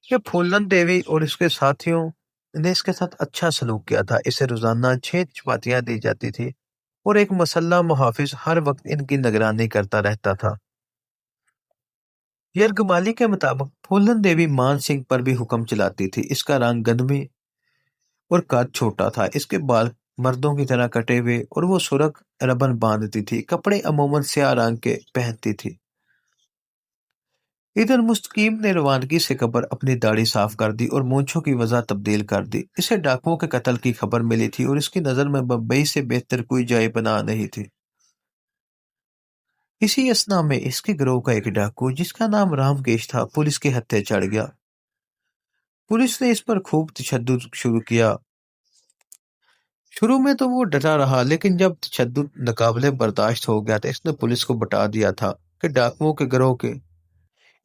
कि फूलन देवी और इसके साथियों ने इसके साथ अच्छा सलूक किया था। इसे रोजाना 6 चपातियां दी जाती थी और एक मसल्ला मुहाफिज हर वक्त इनकी निगरानी करता रहता था। یرغمالی کے مطابق پھولن دیوی مان سنگھ پر بھی حکم چلاتی تھی۔ اس کا رنگ گندمی اور قد چھوٹا تھا، اس کے بال مردوں کی طرح کٹے ہوئے اور وہ سرخ ربن باندھتی تھی، کپڑے عموماً سیاہ رنگ کے پہنتی تھی۔ ادھر مستقیم نے روانگی سے قبل اپنی داڑھی صاف کر دی اور مونچھوں کی وجہ تبدیل کر دی۔ اسے ڈاکوؤں کے قتل کی خبر ملی تھی اور اس کی نظر میں بمبئی سے بہتر کوئی جائے پناہ نہیں تھی۔ اسی اثنا میں اس کے گروہ کا ایک ڈاکو جس کا نام رام کیش تھا پولیس کے ہتھے چڑھ گیا۔ پولیس نے اس پر خوب تشدد شروع کیا۔ شروع میں تو وہ ڈٹا رہا، لیکن جب تشدد ناقابل برداشت ہو گیا تو اس نے پولیس کو بتا دیا تھا کہ ڈاکوؤں کے گروہ کے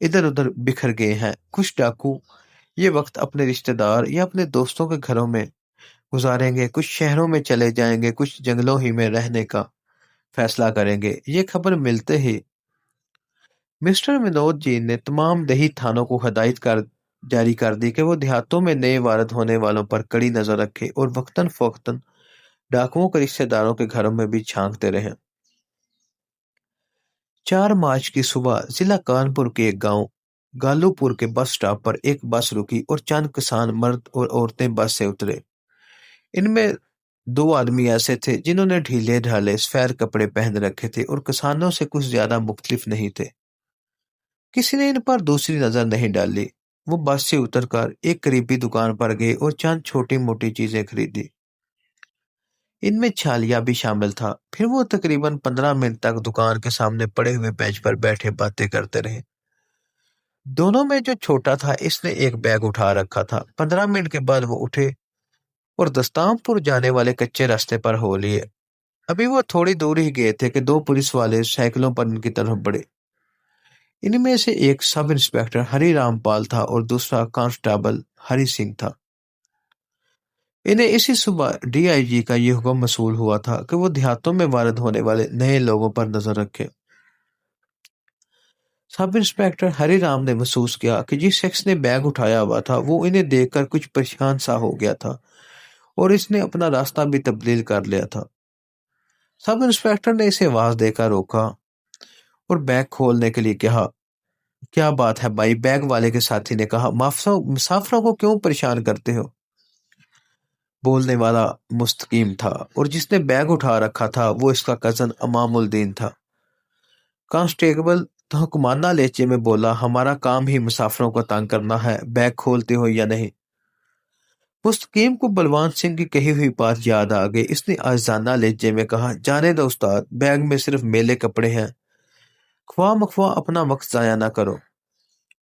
ادھر ادھر بکھر گئے ہیں۔ کچھ ڈاکو یہ وقت اپنے رشتہ دار یا اپنے دوستوں کے گھروں میں گزاریں گے، کچھ شہروں میں چلے جائیں گے، کچھ جنگلوں ہی میں رہنے کا فیصلہ کریں گے۔ یہ خبر ملتے ہی مسٹر ونود جی نے تمام دیہی تھانوں کو ہدایت جاری کر دی کہ وہ دیہاتوں میں نئے وارد ہونے والوں پر کڑی نظر رکھے اور وقتاً فوقتاً ڈاکوؤں کے رشتہ داروں کے گھروں میں بھی چھانکتے رہیں۔ 4 مارچ کی صبح ضلع کانپور کے ایک گاؤں گالو پور کے بس سٹاپ پر ایک بس رکی اور چند کسان مرد اور عورتیں بس سے اترے۔ ان میں 2 آدمی ایسے تھے جنہوں نے ڈھیلے ڈھالے سفید کپڑے پہن رکھے تھے اور کسانوں سے کچھ زیادہ مختلف نہیں تھے۔ کسی نے ان پر دوسری نظر نہیں ڈالی۔ وہ بس سے اتر کر ایک قریبی دکان پر گئے اور چند چھوٹی موٹی چیزیں خریدی۔ ان میں چھالیا بھی شامل تھا۔ پھر وہ تقریباً 15 منٹ تک دکان کے سامنے پڑے ہوئے بینچ پر بیٹھے باتیں کرتے رہے۔ دونوں میں جو چھوٹا تھا اس نے ایک بیگ اٹھا رکھا تھا۔ 15 منٹ کے بعد وہ اٹھے اور دستام پور جانے والے کچے راستے پر ہو لیے۔ ابھی وہ تھوڑی دور ہی گئے تھے کہ 2 پولیس والے سائیکلوں پر ان کی طرف بڑھے۔ ان میں سے ایک سب انسپیکٹر ہری رام پال تھا اور دوسرا کانسٹیبل ہری سنگھ تھا۔ انہیں اسی صبح ڈی آئی جی کا یہ حکم موصول ہوا تھا کہ وہ دیہاتوں میں وارد ہونے والے نئے لوگوں پر نظر رکھے۔ سب انسپیکٹر ہری رام نے محسوس کیا کہ جس شخص نے بیگ اٹھایا ہوا تھا وہ انہیں دیکھ کر کچھ پریشان سا ہو گیا تھا اور اس نے اپنا راستہ بھی تبدیل کر لیا تھا۔ سب انسپیکٹر نے اسے آواز دے کر روکا اور بیگ کھولنے کے لیے کہا، کیا بات ہے بھائی؟ بیگ والے کے ساتھی نے کہا، مسافروں کو کیوں پریشان کرتے ہو؟ بولنے والا مستقیم تھا اور جس نے بیگ اٹھا رکھا تھا وہ اس کا کزن امام الدین تھا۔ کانسٹیبل حکمانہ لہجے میں بولا، ہمارا کام ہی مسافروں کو تنگ کرنا ہے، بیگ کھولتے ہو یا نہیں؟ مستقیم کو بلوان سنگھ کی کہی ہوئی بات یاد آ گئی۔ اس نے آجزانہ لہجے میں کہا، جانے دو استاد، بیگ میں صرف میلے کپڑے ہیں، خواہ مخواہ اپنا وقت ضائع نہ کرو،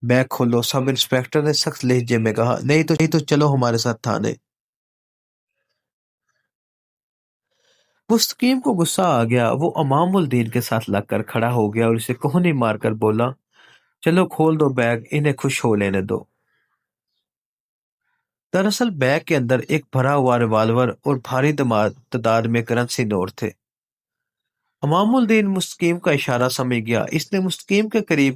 بیگ کھولو۔ سب انسپیکٹر نے سخت لہجے میں کہا، نہیں تو چلو ہمارے ساتھ تھانے۔ مستقیم کو غصہ آ گیا۔ وہ امام الدین کے ساتھ لگ کر کھڑا ہو گیا اور اسے کوہنی مار کر بولا، چلو کھول دو بیگ، انہیں خوش ہو لینے دو۔ دراصل بیگ کے اندر ایک بھرا ہوا ریوالور اور بھاری تعداد میں کرنسی نوٹ تھے۔ امام الدین مستقیم کا اشارہ سمجھ گیا۔ اس نے مستقیم کے قریب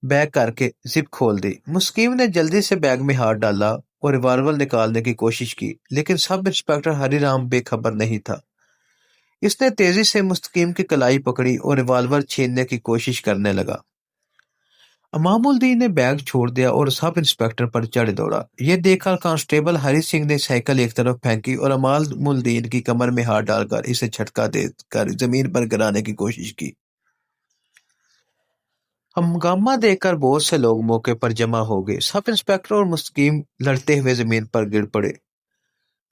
بیگ کر کے زپ کھول دی۔ مستقیم نے جلدی سے بیگ میں ہاتھ ڈالا اور ریوالور نکالنے کی کوشش کی، لیکن سب انسپیکٹر ہری رام بے خبر نہیں تھا۔ اس نے تیزی سے مستقیم کی کلائی پکڑی اور ریوالور چھیننے کی کوشش کرنے لگا۔ امام الدین نے بیگ چھوڑ دیا اور سب انسپیکٹر پر چڑھ دوڑا۔ یہ دیکھ کر کانسٹیبل ہری سنگھ نے سائیکل ایک طرف پھینکی اور امام الدین کی کمر میں ہاتھ ڈال کر اسے جھٹکا دے کر زمین پر گرانے کی کوشش کی۔ ہنگامہ دیکھ کر بہت سے لوگ موقع پر جمع ہو گئے۔ سب انسپیکٹر اور مستقیم لڑتے ہوئے زمین پر گر پڑے۔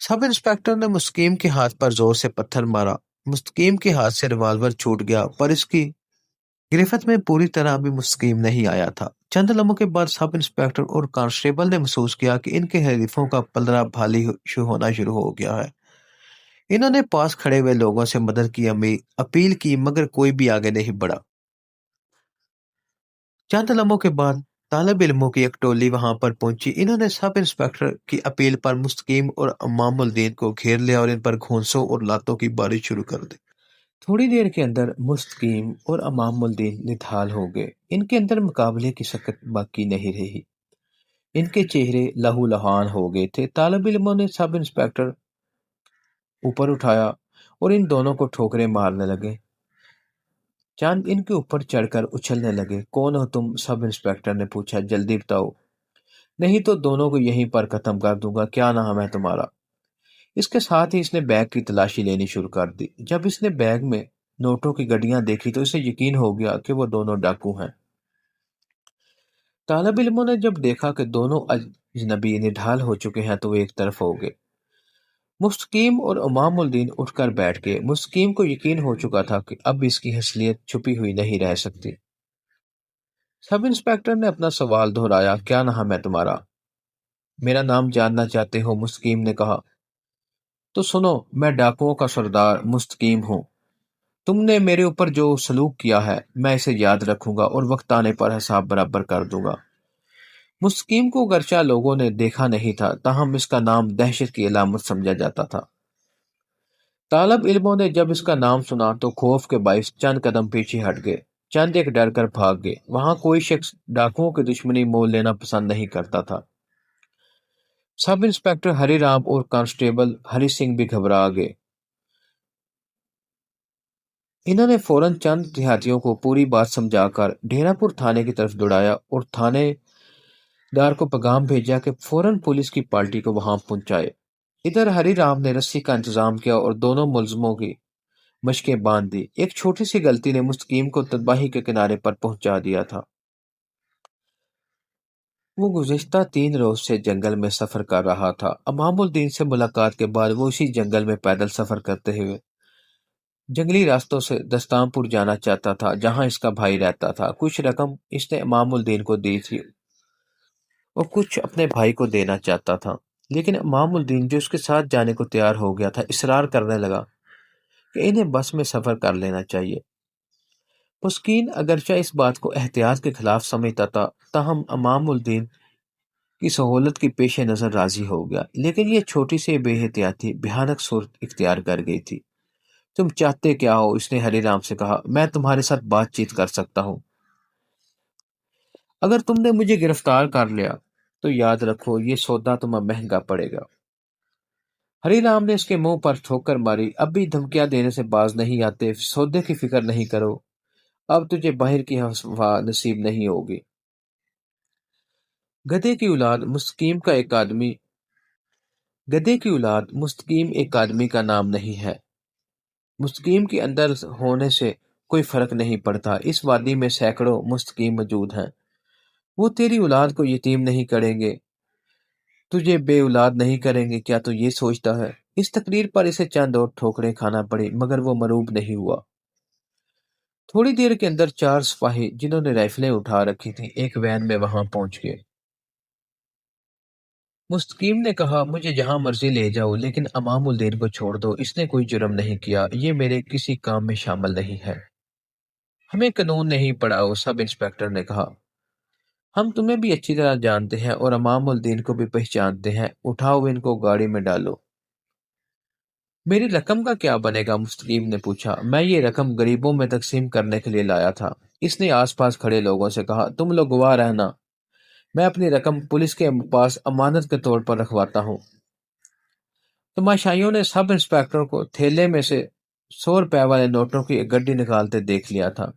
سب انسپیکٹر نے مستقیم کے ہاتھ پر زور سے پتھر مارا۔ مستقیم کے ہاتھ سے ریوالور چھوٹ گیا، پر اس کی گرفت میں پوری طرح بھی مستقیم نہیں آیا تھا۔ چند لمحوں کے بعد سب انسپیکٹر اور کانسٹیبل نے محسوس کیا کہ ان کے حریفوں کا پلڑا بھاری ہونا شروع ہو گیا ہے۔ انہوں نے پاس کھڑے ہوئے لوگوں سے مدد کی اپیل کی، مگر کوئی بھی آگے نہیں بڑھا۔ چند لمحوں کے بعد طالب علموں کی ایک ٹولی وہاں پر پہنچی۔ انہوں نے سب انسپیکٹر کی اپیل پر مستقیم اور امام الدین کو گھیر لیا اور ان پر گھونسوں اور لاتوں کی بارش شروع کر دی۔ تھوڑی دیر کے اندر مستقیم اور امام الدین نڈھال ہو گئے۔ ان کے اندر مقابلے کی سکت باقی نہیں رہی۔ ان کے چہرے لہو لہان ہو گئے تھے۔ طالب علموں نے سب انسپیکٹر اوپر اٹھایا اور ان دونوں کو ٹھوکریں مارنے لگے۔ चंद इनके ऊपर चढ़कर उछलने लगे। कौन हो तुम? सब इंस्पेक्टर ने पूछा। जल्दी बताओ, नहीं तो दोनों को यहीं पर खत्म कर दूंगा। क्या नाम है तुम्हारा? इसके साथ ही इसने बैग की तलाशी लेनी शुरू कर दी। जब इसने बैग में नोटों की गड्डियां देखी तो इसे यकीन हो गया कि वो दोनों डाकू हैं। तालिब इल्मों ने जब देखा कि दोनों अजनबी निढाल हो चुके हैं तो वो एक तरफ हो गए। मुस्तकीम और इमामुद्दीन उठकर बैठ गए। मुस्तकीम को यकीन हो चुका था कि अब इसकी असलियत छुपी हुई नहीं रह सकती। सब इंस्पेक्टर ने अपना सवाल दोहराया। क्या नाम है तुम्हारा? मेरा नाम जानना चाहते हो? मुस्तकीम ने कहा। तो सुनो, मैं डाकुओं का सरदार मुस्तकीम हूँ। तुमने मेरे ऊपर जो सलूक किया है मैं इसे याद रखूंगा और वक्त आने पर हिसाब बराबर कर दूंगा। मुस्तकीम को अगरचा लोगों ने देखा नहीं था, ताहम इसका नाम दहशत की अलामत समझा जाता था। तालब इल्मों ने जब इसका नाम सुना तो खौफ के बाइस चंद कदम पीछे हट गए। चंद एक डर कर भाग गए। वहां कोई शख्स डाकुओं की दुश्मनी मोल लेना पसंद नहीं करता था। सब इंस्पेक्टर हरि राम और कांस्टेबल हरि सिंह भी घबरा गए। इन्होंने फौरन चंद देहातियों को पूरी बात समझाकर ढेरापुर थाने की तरफ दौड़ाया और थानेदार को पैगाम भेजा कि फौरन पुलिस की पार्टी को वहां पहुंचाए। इधर हरि राम ने रस्सी का इंतजाम किया और दोनों मुलजमों की मशकें बांध दी। एक छोटी सी गलती ने मुस्तकीम को तबाही के किनारे पर पहुंचा दिया था। वो गुज़िश्ता 3 रोज से जंगल में सफर कर रहा था। इमामुद्दीन से मुलाकात के बाद वो इसी जंगल में पैदल सफर करते हुए जंगली रास्तों से दस्तामपुर जाना चाहता था, जहां इसका भाई रहता था। कुछ रकम इसने इमामुद्दीन को दी थी और कुछ अपने भाई को देना चाहता था, लेकिन इमामुद्दीन जो उसके साथ जाने को तैयार हो गया था इसरार करने लगा कि इन्हें बस में सफर कर लेना चाहिए। मुस्कीन अगरचा इस बात को एहतियात के खिलाफ समझता था, ताहम इमामुद्दीन की सहूलत की पेश नज़र राजी हो गया। लेकिन ये छोटी सी बेहतियाती भयानक सूरत इख्तियार कर गई थी। तुम चाहते क्या हो? इसने हरिराम से कहा। मैं तुम्हारे साथ बातचीत कर सकता हूँ। अगर तुमने मुझे गिरफ्तार कर लिया तो याद रखो ये सौदा तुम्हें महंगा पड़ेगा। हरिराम ने इसके मुंह पर ठोकर मारी। अब भी धमकियां देने से बाज नहीं आते। सौदे की फिक्र नहीं करो, अब तुझे बाहर की हवा नसीब नहीं होगी। गधे की औलाद मुस्तकीम का एक आदमी गधे की औलाद मुस्तकीम एक आदमी का नाम नहीं है। मुस्तकीम के अंदर होने से कोई फर्क नहीं पड़ता। इस वादी में सैकड़ों मुस्तकीम मौजूद हैं। वो तेरी औलाद को यतीम नहीं करेंगे, तुझे बे औलाद नहीं करेंगे। क्या तू ये सोचता है? इस तकरीर पर इसे चंद और ठोकरें खाना पड़ी, मगर वो मरूब नहीं हुआ। थोड़ी देर के अंदर 4 सिपाही जिन्होंने राइफलें उठा रखी थी एक वैन में वहां पहुंच गए। मुस्तकीम ने कहा, मुझे जहां मर्जी ले जाओ, लेकिन अमामुद्दीन को छोड़ दो। इसने कोई जुर्म नहीं किया, ये मेरे किसी काम में शामिल नहीं है। हमें कानून नहीं पढ़ाओ, सब इंस्पेक्टर ने कहा। हम तुम्हें भी अच्छी तरह जानते हैं और अमामुद्दीन को भी पहचानते हैं। उठाओ, इनको गाड़ी में डालो। मेरी रकम का क्या बनेगा? मुस्तकीम ने पूछा। मैं ये रकम गरीबों में तकसीम करने के लिए लाया था। इसने आसपास खड़े लोगों से कहा। तुम लोग गवाह रहना, मैं अपनी रकम पुलिस के पास अमानत के तौर पर रखवाता हूँ। तमाशाइयों ने सब इंस्पेक्टर को थैले में से 100 रुपए वाले नोटों की एक गड्डी निकालते देख लिया था।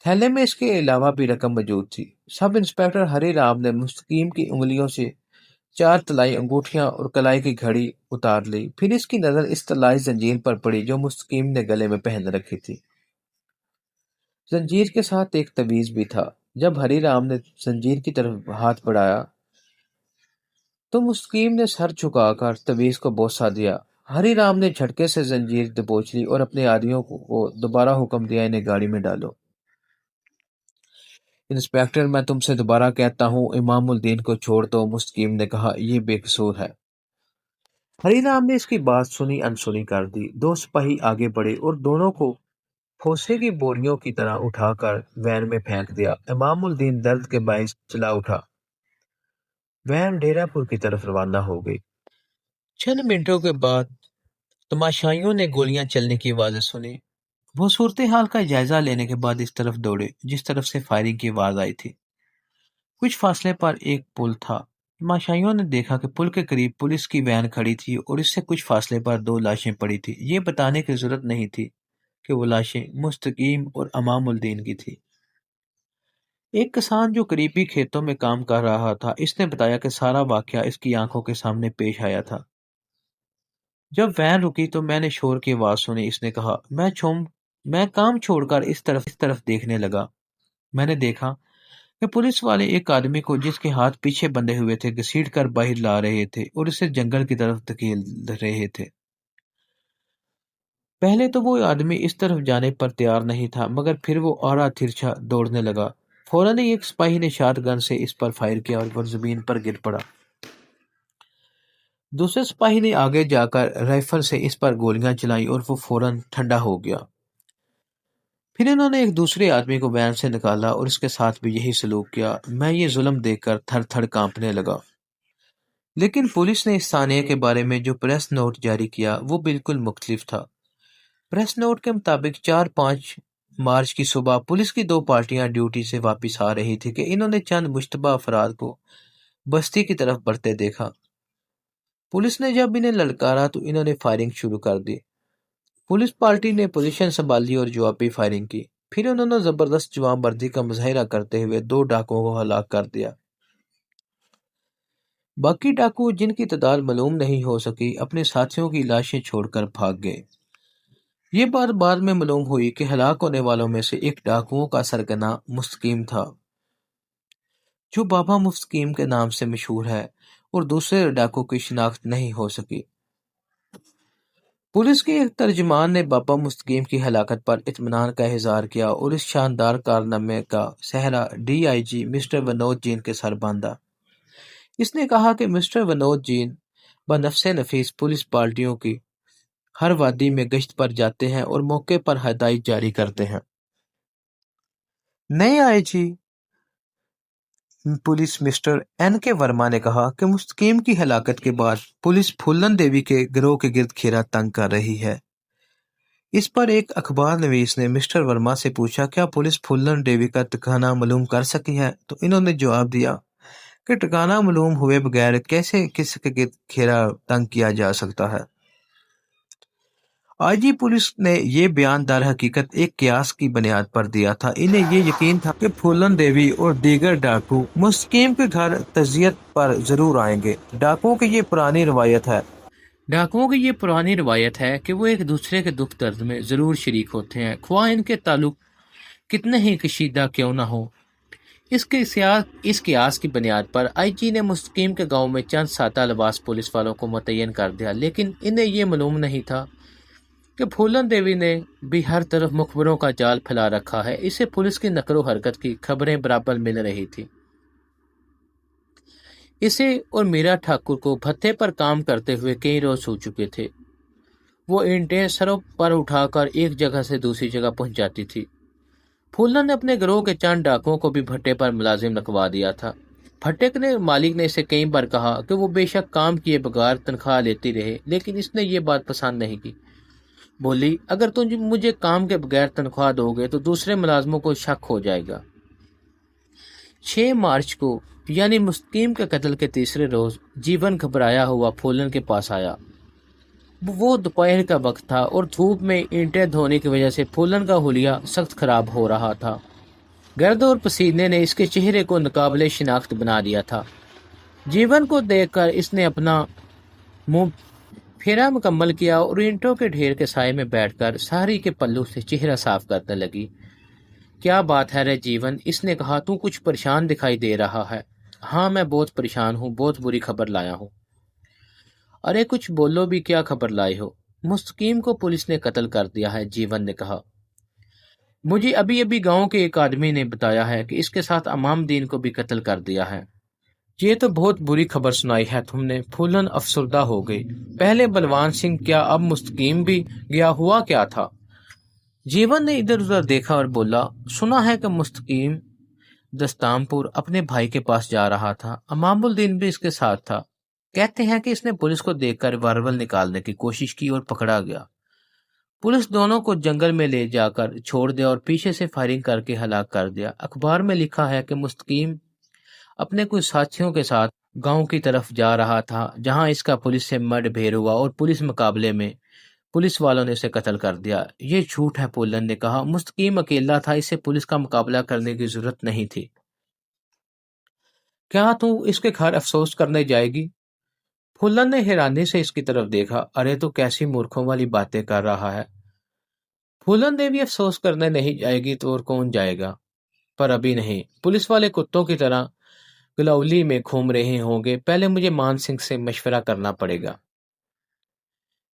थैले में इसके अलावा भी रकम मौजूद थी। सब इंस्पेक्टर हरि राम ने मुस्तकीम की उंगलियों से 4 तलाई अंगूठियां और कलाई की घड़ी उतार ली। फिर इसकी नजर इस तलाई जंजीर पर पड़ी जो मुस्तकीम ने गले में पहन रखी थी। जंजीर के साथ एक तवीज भी था। जब हरि राम ने जंजीर की तरफ हाथ बढ़ाया तो मुस्तकीम ने सर झुकाकर तवीज को बोसा दिया। हरि राम ने झटके से जंजीर दबोच ली और अपने आदमियों को दोबारा हुक्म दिया, इन्हें गाड़ी में डालो। इंस्पेक्टर, मैं तुमसे दोबारा कहता हूँ, इमामुद्दीन को छोड़ दो, मुस्तकीम ने कहा। ये बेकसूर है। हरिराम ने इसकी बात सुनी अनसुनी कर दी। 2 सिपाही आगे बढ़े और दोनों को फोसे की बोरियों की तरह उठाकर वैन में फेंक दिया। इमामुद्दीन दर्द के बायस चला उठा। वैन डेरापुर की तरफ रवाना हो गई। चंद मिनटों के बाद तमाशाइयों ने गोलियां चलने की आवाज़ें सुनी। वो सूरत हाल का जायजा लेने के बाद इस तरफ दौड़े जिस तरफ से फायरिंग की आवाज़ आई थी। कुछ फासले पर एक पुल था। तमाशाइयों ने देखा कि पुल के करीब पुलिस की वैन खड़ी थी और इससे कुछ फासले पर 2 लाशें पड़ी थी। ये बताने की जरूरत नहीं थी کہ وہ لاشیں مستقیم اور امام الدین کی تھی۔ ایک کسان جو قریبی کھیتوں میں کام کر رہا تھا، اس نے بتایا کہ سارا واقعہ اس کی آنکھوں کے سامنے پیش آیا تھا۔ جب وین رکی تو میں نے شور کی آواز سنی۔ اس نے کہا، میں کام چھوڑ کر اس طرف دیکھنے لگا۔ میں نے دیکھا کہ پولیس والے ایک آدمی کو، جس کے ہاتھ پیچھے بندھے ہوئے تھے، گھسیٹ کر باہر لا رہے تھے اور اسے جنگل کی طرف دھکیل رہے تھے۔ پہلے تو وہ آدمی اس طرف جانے پر تیار نہیں تھا، مگر پھر وہ آڑا ترچھا دوڑنے لگا۔ فوراً ہی ایک سپاہی نے شاٹ گن سے اس پر فائر کیا اور وہ زمین پر گر پڑا۔ دوسرے سپاہی نے آگے جا کر رائفل سے اس پر گولیاں چلائیں اور وہ فوراً ٹھنڈا ہو گیا۔ پھر انہوں نے ایک دوسرے آدمی کو وین سے نکالا اور اس کے ساتھ بھی یہی سلوک کیا۔ میں یہ ظلم دیکھ کر تھر تھر کانپنے لگا۔ لیکن پولیس نے اس ثانیے کے بارے میں جو پریس نوٹ جاری کیا وہ بالکل مختلف تھا۔ پریس نوٹ کے مطابق 4-5 مارچ کی صبح پولیس کی 2 پارٹیاں ڈیوٹی سے واپس آ رہی تھی کہ انہوں نے چند مشتبہ افراد کو بستی کی طرف بڑھتے دیکھا۔ پولیس نے جب انہیں للکارا تو انہوں نے فائرنگ شروع کر دی۔ پولیس پارٹی نے پوزیشن سنبھالی اور جوابی فائرنگ کی۔ پھر انہوں نے زبردست جوان بردی کا مظاہرہ کرتے ہوئے 2 ڈاکوؤں کو ہلاک کر دیا۔ باقی ڈاکو، جن کی تعداد معلوم نہیں ہو سکی، اپنے ساتھیوں کی لاشیں چھوڑ کر بھاگ گئے۔ یہ بات بعد میں معلوم ہوئی کہ ہلاک ہونے والوں میں سے ایک ڈاکوؤں کا سرگنا مستقیم تھا، جو بابا مستقیم کے نام سے مشہور ہے، اور دوسرے ڈاکو کی شناخت نہیں ہو سکی۔ پولیس کے ایک ترجمان نے بابا مستقیم کی ہلاکت پر اطمینان کا اظہار کیا اور اس شاندار کارنامے کا سہرا D I G mister Vinod Jain کے سر باندھا۔ اس نے کہا کہ مسٹر ونود جین بنفس نفیس پولیس پارٹیوں کی ہر وادی میں گشت پر جاتے ہیں اور موقع پر ہدایت جاری کرتے ہیں۔ نئے آئی جی پولیس مسٹر این کے ورما نے کہا کہ مستقیم کی ہلاکت کے بعد پولیس پھولن دیوی کے گروہ کے گرد گھیرا تنگ کر رہی ہے۔ اس پر ایک اخبار نویس نے مسٹر ورما سے پوچھا، کیا پولیس پھولن دیوی کا ٹھکانہ معلوم کر سکی ہے؟ تو انہوں نے جواب دیا کہ ٹھکانہ معلوم ہوئے بغیر کیسے کسی کے گرد گھیرا تنگ کیا جا سکتا ہے۔ آئی جی پولیس نے یہ بیان در حقیقت ایک قیاس کی بنیاد پر دیا تھا۔ انہیں یہ یقین تھا کہ پھولن دیوی اور دیگر ڈاکو مستقیم کے گھر تعزیت پر ضرور آئیں گے۔ ڈاکوؤں کی یہ پرانی روایت ہے کہ وہ ایک دوسرے کے دکھ درد میں ضرور شریک ہوتے ہیں، خواہ ان کے تعلق کتنے ہی کشیدہ کیوں نہ ہو۔ اس قیاس کی بنیاد پر آئی جی نے مستقیم کے گاؤں میں چند سادہ لباس پولیس والوں کو متعین کر دیا، لیکن انہیں یہ معلوم نہیں تھا کہ پھولن دیوی نے بھی ہر طرف مخبروں کا جال پھیلا رکھا ہے۔ اسے پولیس کی نقل و حرکت کی خبریں برابر مل رہی تھی۔ اسے اور میرا ٹھاکر کو بھتے پر کام کرتے ہوئے کئی روز ہو چکے تھے۔ وہ اینٹیں سروں پر اٹھا کر ایک جگہ سے دوسری جگہ پہنچ جاتی تھی۔ پھولن نے اپنے گروہ کے چند ڈاکوؤں کو بھی بھٹے پر ملازم رکھوا دیا تھا۔ بھٹے کے مالک نے اسے کئی بار کہا کہ وہ بے شک کام کیے بغیر تنخواہ لیتی رہے، لیکن اس نے یہ بات پسند نہیں کی۔ بولی، اگر تم مجھے کام کے بغیر تنخواہ دو گے تو دوسرے ملازموں کو شک ہو جائے گا۔ 6 مارچ کو یعنی مستقیم کے قتل کے تیسرے روز جیون گھبرایا ہوا پھولن کے پاس آیا۔ وہ دوپہر کا وقت تھا اور دھوپ میں اینٹیں دھونے کی وجہ سے پھولن کا حلیہ سخت خراب ہو رہا تھا۔ گرد اور پسینے نے اس کے چہرے کو ناقابل شناخت بنا دیا تھا۔ جیون کو دیکھ کر اس نے اپنا منہ پھیرا مکمل کیا اور اینٹوں کے ڈھیر کے سائے میں بیٹھ کر ساری کے پلو سے چہرہ صاف کرنے لگی۔ کیا بات ہے رے جیون؟ اس نے کہا، تو کچھ پریشان دکھائی دے رہا ہے۔ ہاں، میں بہت پریشان ہوں، بہت بری خبر لایا ہوں۔ ارے کچھ بولو بھی، کیا خبر لائے ہو؟ مستقیم کو پولیس نے قتل کر دیا ہے، جیون نے کہا۔ مجھے ابھی گاؤں کے ایک آدمی نے بتایا ہے کہ اس کے ساتھ امام دین کو بھی قتل کر دیا ہے۔ یہ تو بہت بری خبر سنائی ہے تم نے۔ پھولن افسردہ ہو گئی۔ پہلے بلوان سنگھ، کیا اب مستقیم بھی گیا؟ ہوا کیا تھا؟ جیون نے ادھر ادھر دیکھا اور بولا، سنا ہے کہ مستقیم دستامپور اپنے بھائی کے پاس جا رہا تھا، امام الدین بھی اس کے ساتھ تھا۔ کہتے ہیں کہ اس نے پولیس کو دیکھ کر ورول نکالنے کی کوشش کی اور پکڑا گیا۔ پولیس دونوں کو جنگل میں لے جا کر چھوڑ دیا اور پیچھے سے فائرنگ کر کے ہلاک کر دیا۔ اخبار میں لکھا ہے کہ مستقیم اپنے کچھ ساتھیوں کے ساتھ گاؤں کی طرف جا رہا تھا، جہاں اس کا پولیس سے مڈ بھیر ہوا اور پولیس مقابلے میں पुलिस वालों ने इसे कत्ल कर दिया। ये झूठ है, फूलन ने कहा। मुस्तकीम अकेला था, इसे पुलिस का मुकाबला करने की जरूरत नहीं थी। क्या तू इसके घर अफसोस करने जाएगी? फूलन ने हैरानी से इसकी तरफ देखा। अरे तू कैसी मूर्खों वाली बातें कर रहा है? फूलन देवी अफसोस करने नहीं जाएगी तो और कौन जाएगा? पर अभी नहीं। पुलिस वाले कुत्तों की तरह गलौली में घूम रहे होंगे। पहले मुझे मान सिंह से मशवरा करना पड़ेगा।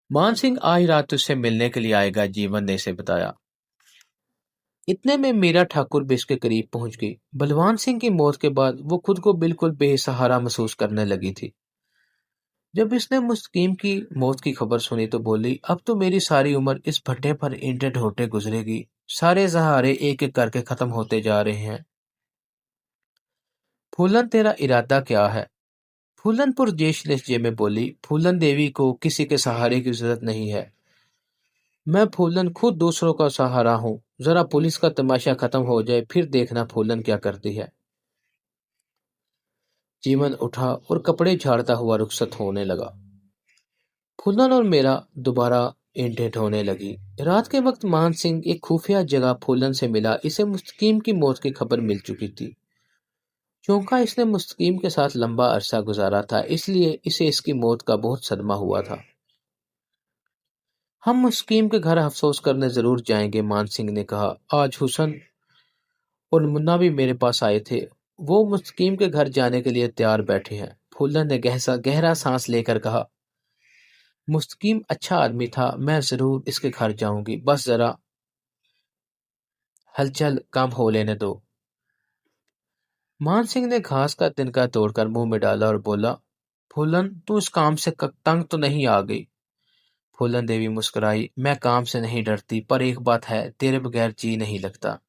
मान सिंह आज रात तुझसे मिलने के लिए आएगा, जीवन ने इसे बताया। इतने में मीरा ठाकुर भी इसके करीब पहुंच गई। बलवान सिंह की मौत के बाद वो खुद को बिल्कुल बेसहारा महसूस करने लगी थी। जब इसने मुस्तकीम की मौत की खबर सुनी तो बोली, अब तो मेरी सारी उम्र इस भट्टे पर ईंटें ढोते गुजरेगी। सारे सहारे एक एक करके खत्म होते जा रहे हैं। फूलन, तेरा इरादा क्या है? फूलन पुरजेश लहजे में बोली, फूलन देवी को किसी के सहारे की जरूरत नहीं है। मैं फूलन खुद दूसरों का सहारा हूँ। जरा पुलिस का तमाशा खत्म हो जाए, फिर देखना फूलन क्या करती है। जीवन उठा और कपड़े झाड़ता हुआ रुखसत होने लगा। फूलन और मेरा दोबारा ईंटें ढोने लगी। रात के वक्त मान सिंह एक खुफिया जगह फूलन से मिला। इसे मुस्तकीम की मौत की खबर मिल चुकी थी। चौंका, इसने मुस्तकीम के साथ लंबा अरसा गुजारा था, इसलिए इसे इसकी मौत का बहुत सदमा हुआ था। हम मुस्तकीम के घर अफसोस करने जरूर जाएंगे, मान सिंह ने कहा। आज हुसन और मुन्ना भी मेरे पास आए थे। वो मुस्तकीम के घर जाने के लिए तैयार बैठे हैं। फूलन ने गहरा सांस लेकर कहा, मुस्तकीम अच्छा आदमी था, मैं जरूर इसके घर जाऊंगी, बस जरा हलचल कम हो लेने दो। मान सिंह ने घास का तिनका तोड़कर मुंह में डाला और बोला, फूलन, तू इस काम से तंग तो नहीं आ गई? फूलन देवी मुस्कुराई, मैं काम से नहीं डरती, पर एक बात है, तेरे बगैर जी नहीं लगता।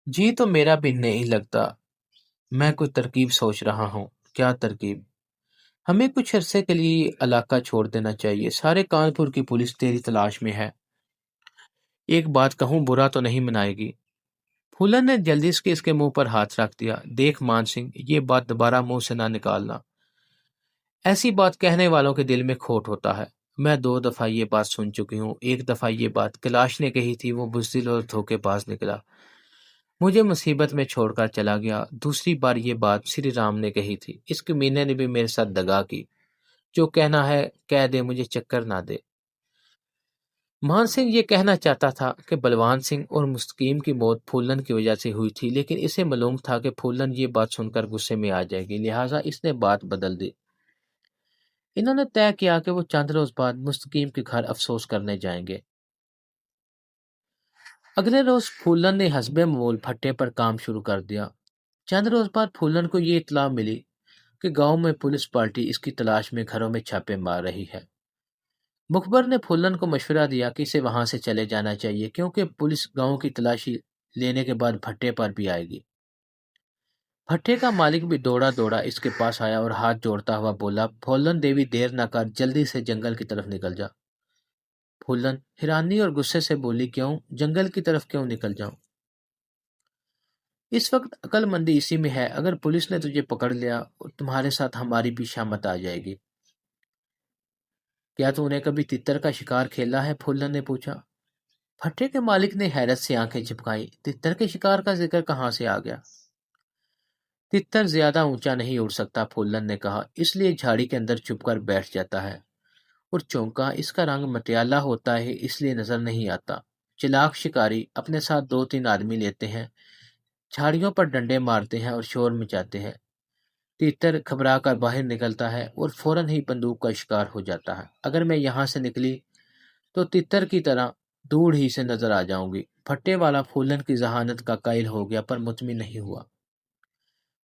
जी तो मेरा भी नहीं लगता। मैं कोई तरकीब सोच रहा हूँ। क्या तरकीब? हमें कुछ अरसे के लिए ये इलाका छोड़ देना चाहिए। सारे कानपुर की पुलिस तेरी तलाश में है। एक बात कहूँ, बुरा तो नहीं मनाएगी? फूलन ने जल्दी से इसके मुंह पर हाथ रख दिया। देख मान सिंह, ये बात दोबारा मुंह से ना निकालना। ऐसी बात कहने वालों के दिल में खोट होता है। मैं 2 दफा ये बात सुन चुकी हूँ। एक दफा ये बात कैलाश ने कही थी, वो बुज़दिल और धोखेबाज निकला, मुझे मुसीबत में छोड़कर चला गया। दूसरी बार ये बात श्री राम ने कही थी। इस कमीने ने भी मेरे साथ दगा की। जो कहना है कह दे, मुझे चक्कर ना दे। मान सिंह ये कहना चाहता था कि बलवान सिंह और मुस्तकीम की मौत फूलन की वजह से हुई थी, लेकिन इसे मालूम था कि फूलन ये बात सुनकर गुस्से में आ जाएगी, लिहाजा इसने बात बदल दी। इन्होंने तय किया कि वो चंद रोज बाद मुस्तकीम के घर अफसोस करने जाएंगे। अगले रोज फूलन ने हस्बे मामूल भट्टे पर काम शुरू कर दिया। चंद रोज बाद फूलन को ये इत्तला मिली कि गांव में पुलिस पार्टी इसकी तलाश में घरों में छापे मार रही है। मुखबर ने फूलन को मशवरा दिया कि इसे वहां से चले जाना चाहिए, क्योंकि पुलिस गांव की तलाशी लेने के बाद भट्टे पर भी आएगी। भट्टे का मालिक भी दौड़ा दौड़ा इसके पास आया और हाथ जोड़ता हुआ बोला, फूलन देवी, देर न कर, जल्दी से जंगल की तरफ निकल जा। फूलन हैरानी और गुस्से से बोली, क्यों? जंगल की तरफ क्यों निकल जाऊं? इस वक्त अक्लमंदी इसी में है। अगर पुलिस ने तुझे पकड़ लिया और तुम्हारे साथ हमारी भी शामत आ जाएगी। क्या तूने कभी तितर का शिकार खेला है? फूलन ने पूछा। भट्टे के मालिक ने हैरत से आंखें झपकाई। तितर के शिकार का जिक्र कहाँ से आ गया? तितर ज्यादा ऊंचा नहीं उड़ सकता, फूलन ने कहा, इसलिए झाड़ी के अंदर छुपकर बैठ जाता है। और चौंका, इसका रंग मटियाला होता है, इसलिए नजर नहीं आता। चिलाक शिकारी अपने साथ 2-3 आदमी लेते हैं, झाड़ियों पर डंडे मारते हैं और शोर मचाते हैं। तीतर घबरा कर बाहर निकलता है और फौरन ही बंदूक का शिकार हो जाता है। अगर मैं यहाँ से निकली तो तितर की तरह दूर ही से नजर आ जाऊंगी। फट्टे वाला फूलन की जहानत का कायल हो गया, पर मुतमिन नहीं हुआ।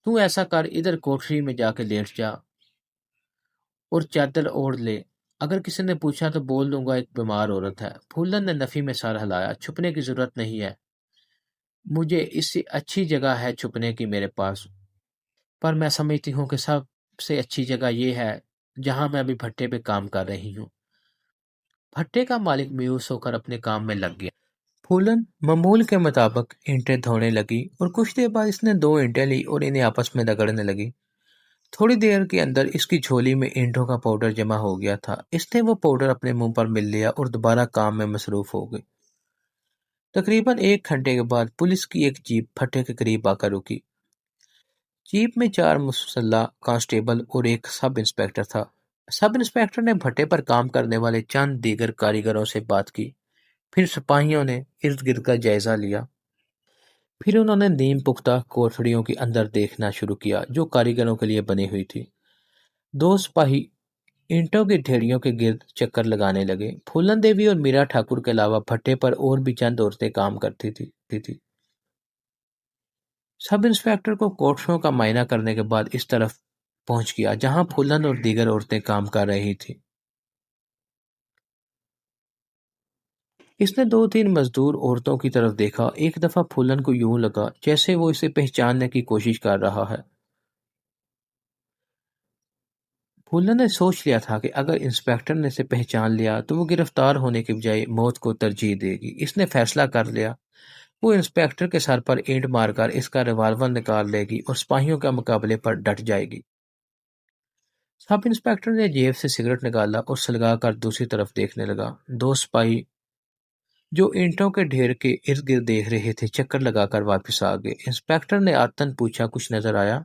तू ऐसा कर, इधर कोठरी में जाके लेट जा और चादर ओढ़ ले। अगर किसी ने पूछा तो बोल दूंगा एक बीमार औरत है। फूलन ने नफी में सर हिलाया। छुपने की जरूरत नहीं है, मुझे इससे अच्छी जगह है छुपने की मेरे पास। पर मैं समझती हूँ कि सबसे अच्छी जगह ये है जहां मैं अभी भट्टे पे काम कर रही हूँ। भट्टे का मालिक मायूस होकर अपने काम में लग गया। फूलन मामूल के मुताबिक ईंटें धोने लगी और कुछ देर बाद इसने 2 ईंटें ली और इन्हें आपस में रगड़ने लगी। थोड़ी देर के अंदर इसकी झोली में ईंटों का पाउडर जमा हो गया था। इसने वो पाउडर अपने मुंह पर मिल लिया और दोबारा काम में मसरूफ हो गई। तकरीबन 1 घंटे के बाद पुलिस की एक जीप भट्टे के करीब आकर रुकी। जीप में 4 मुसल्ला कांस्टेबल और एक सब इंस्पेक्टर था। सब इंस्पेक्टर ने भट्टे पर काम करने वाले चंद दीगर कारीगरों से बात की। फिर सिपाहियों ने इर्द गिर्द का जायजा लिया। फिर उन्होंने नीम पुख्ता कोठड़ियों के अंदर देखना शुरू किया जो कारीगरों के लिए बनी हुई थी। 2 सिपाही ईंटों की ढेरियों के गिर्द चक्कर लगाने लगे। फूलन देवी और मीरा ठाकुर के अलावा भट्टे पर और भी चंद औरतें काम करती थी। सब इंस्पेक्टर को कोठरियों का मायना करने के बाद इस तरफ पहुंच गया जहां फूलन और दीगर औरतें काम कर रही थीं। इसने 2-3 मजदूर औरतों की तरफ देखा। एक दफा फूलन को यूं लगा जैसे वो इसे पहचानने की कोशिश कर रहा है। फूलन ने सोच लिया था कि अगर इंस्पेक्टर ने इसे पहचान लिया तो वो गिरफ्तार होने के बजाय मौत को तरजीह देगी। इसने फैसला कर लिया वो इंस्पेक्टर के सर पर ईंट मारकर इसका रिवाल्वर निकाल लेगी और सिपाहियों के मुकाबले पर डट जाएगी। सब इंस्पेक्टर ने जेब से सिगरेट निकाला और सुलगा कर दूसरी तरफ देखने लगा। 2 सिपाही जो ईंटों के ढेर के इर्द गिर्द देख रहे थे चक्कर लगाकर वापस आ गए। इंस्पेक्टर ने आतन पूछा, कुछ नजर आया?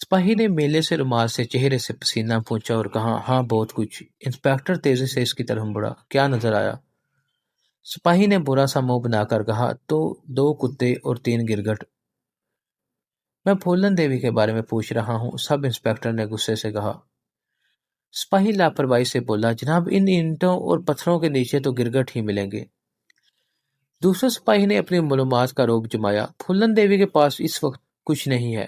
सिपाही ने मेले से रुमाल से चेहरे से पसीना पोंछा और कहा, हाँ बहुत कुछ। इंस्पेक्टर तेजी से इसकी तरफ मुड़ा। क्या नजर आया? सिपाही ने बुरा सा मुंह बनाकर कहा, तो 2 कुत्ते और 3 गिरगिट। मैं फूलन देवी के बारे में पूछ रहा हूँ, सब इंस्पेक्टर ने गुस्से से कहा। सिपाही लापरवाही से बोला, जनाब इन ईंटों और पत्थरों के नीचे तो गिरगिट ही मिलेंगे। दूसरे सिपाही ने अपनी मालूमात का रोब जमाया। फूलन देवी के पास इस वक्त कुछ नहीं है।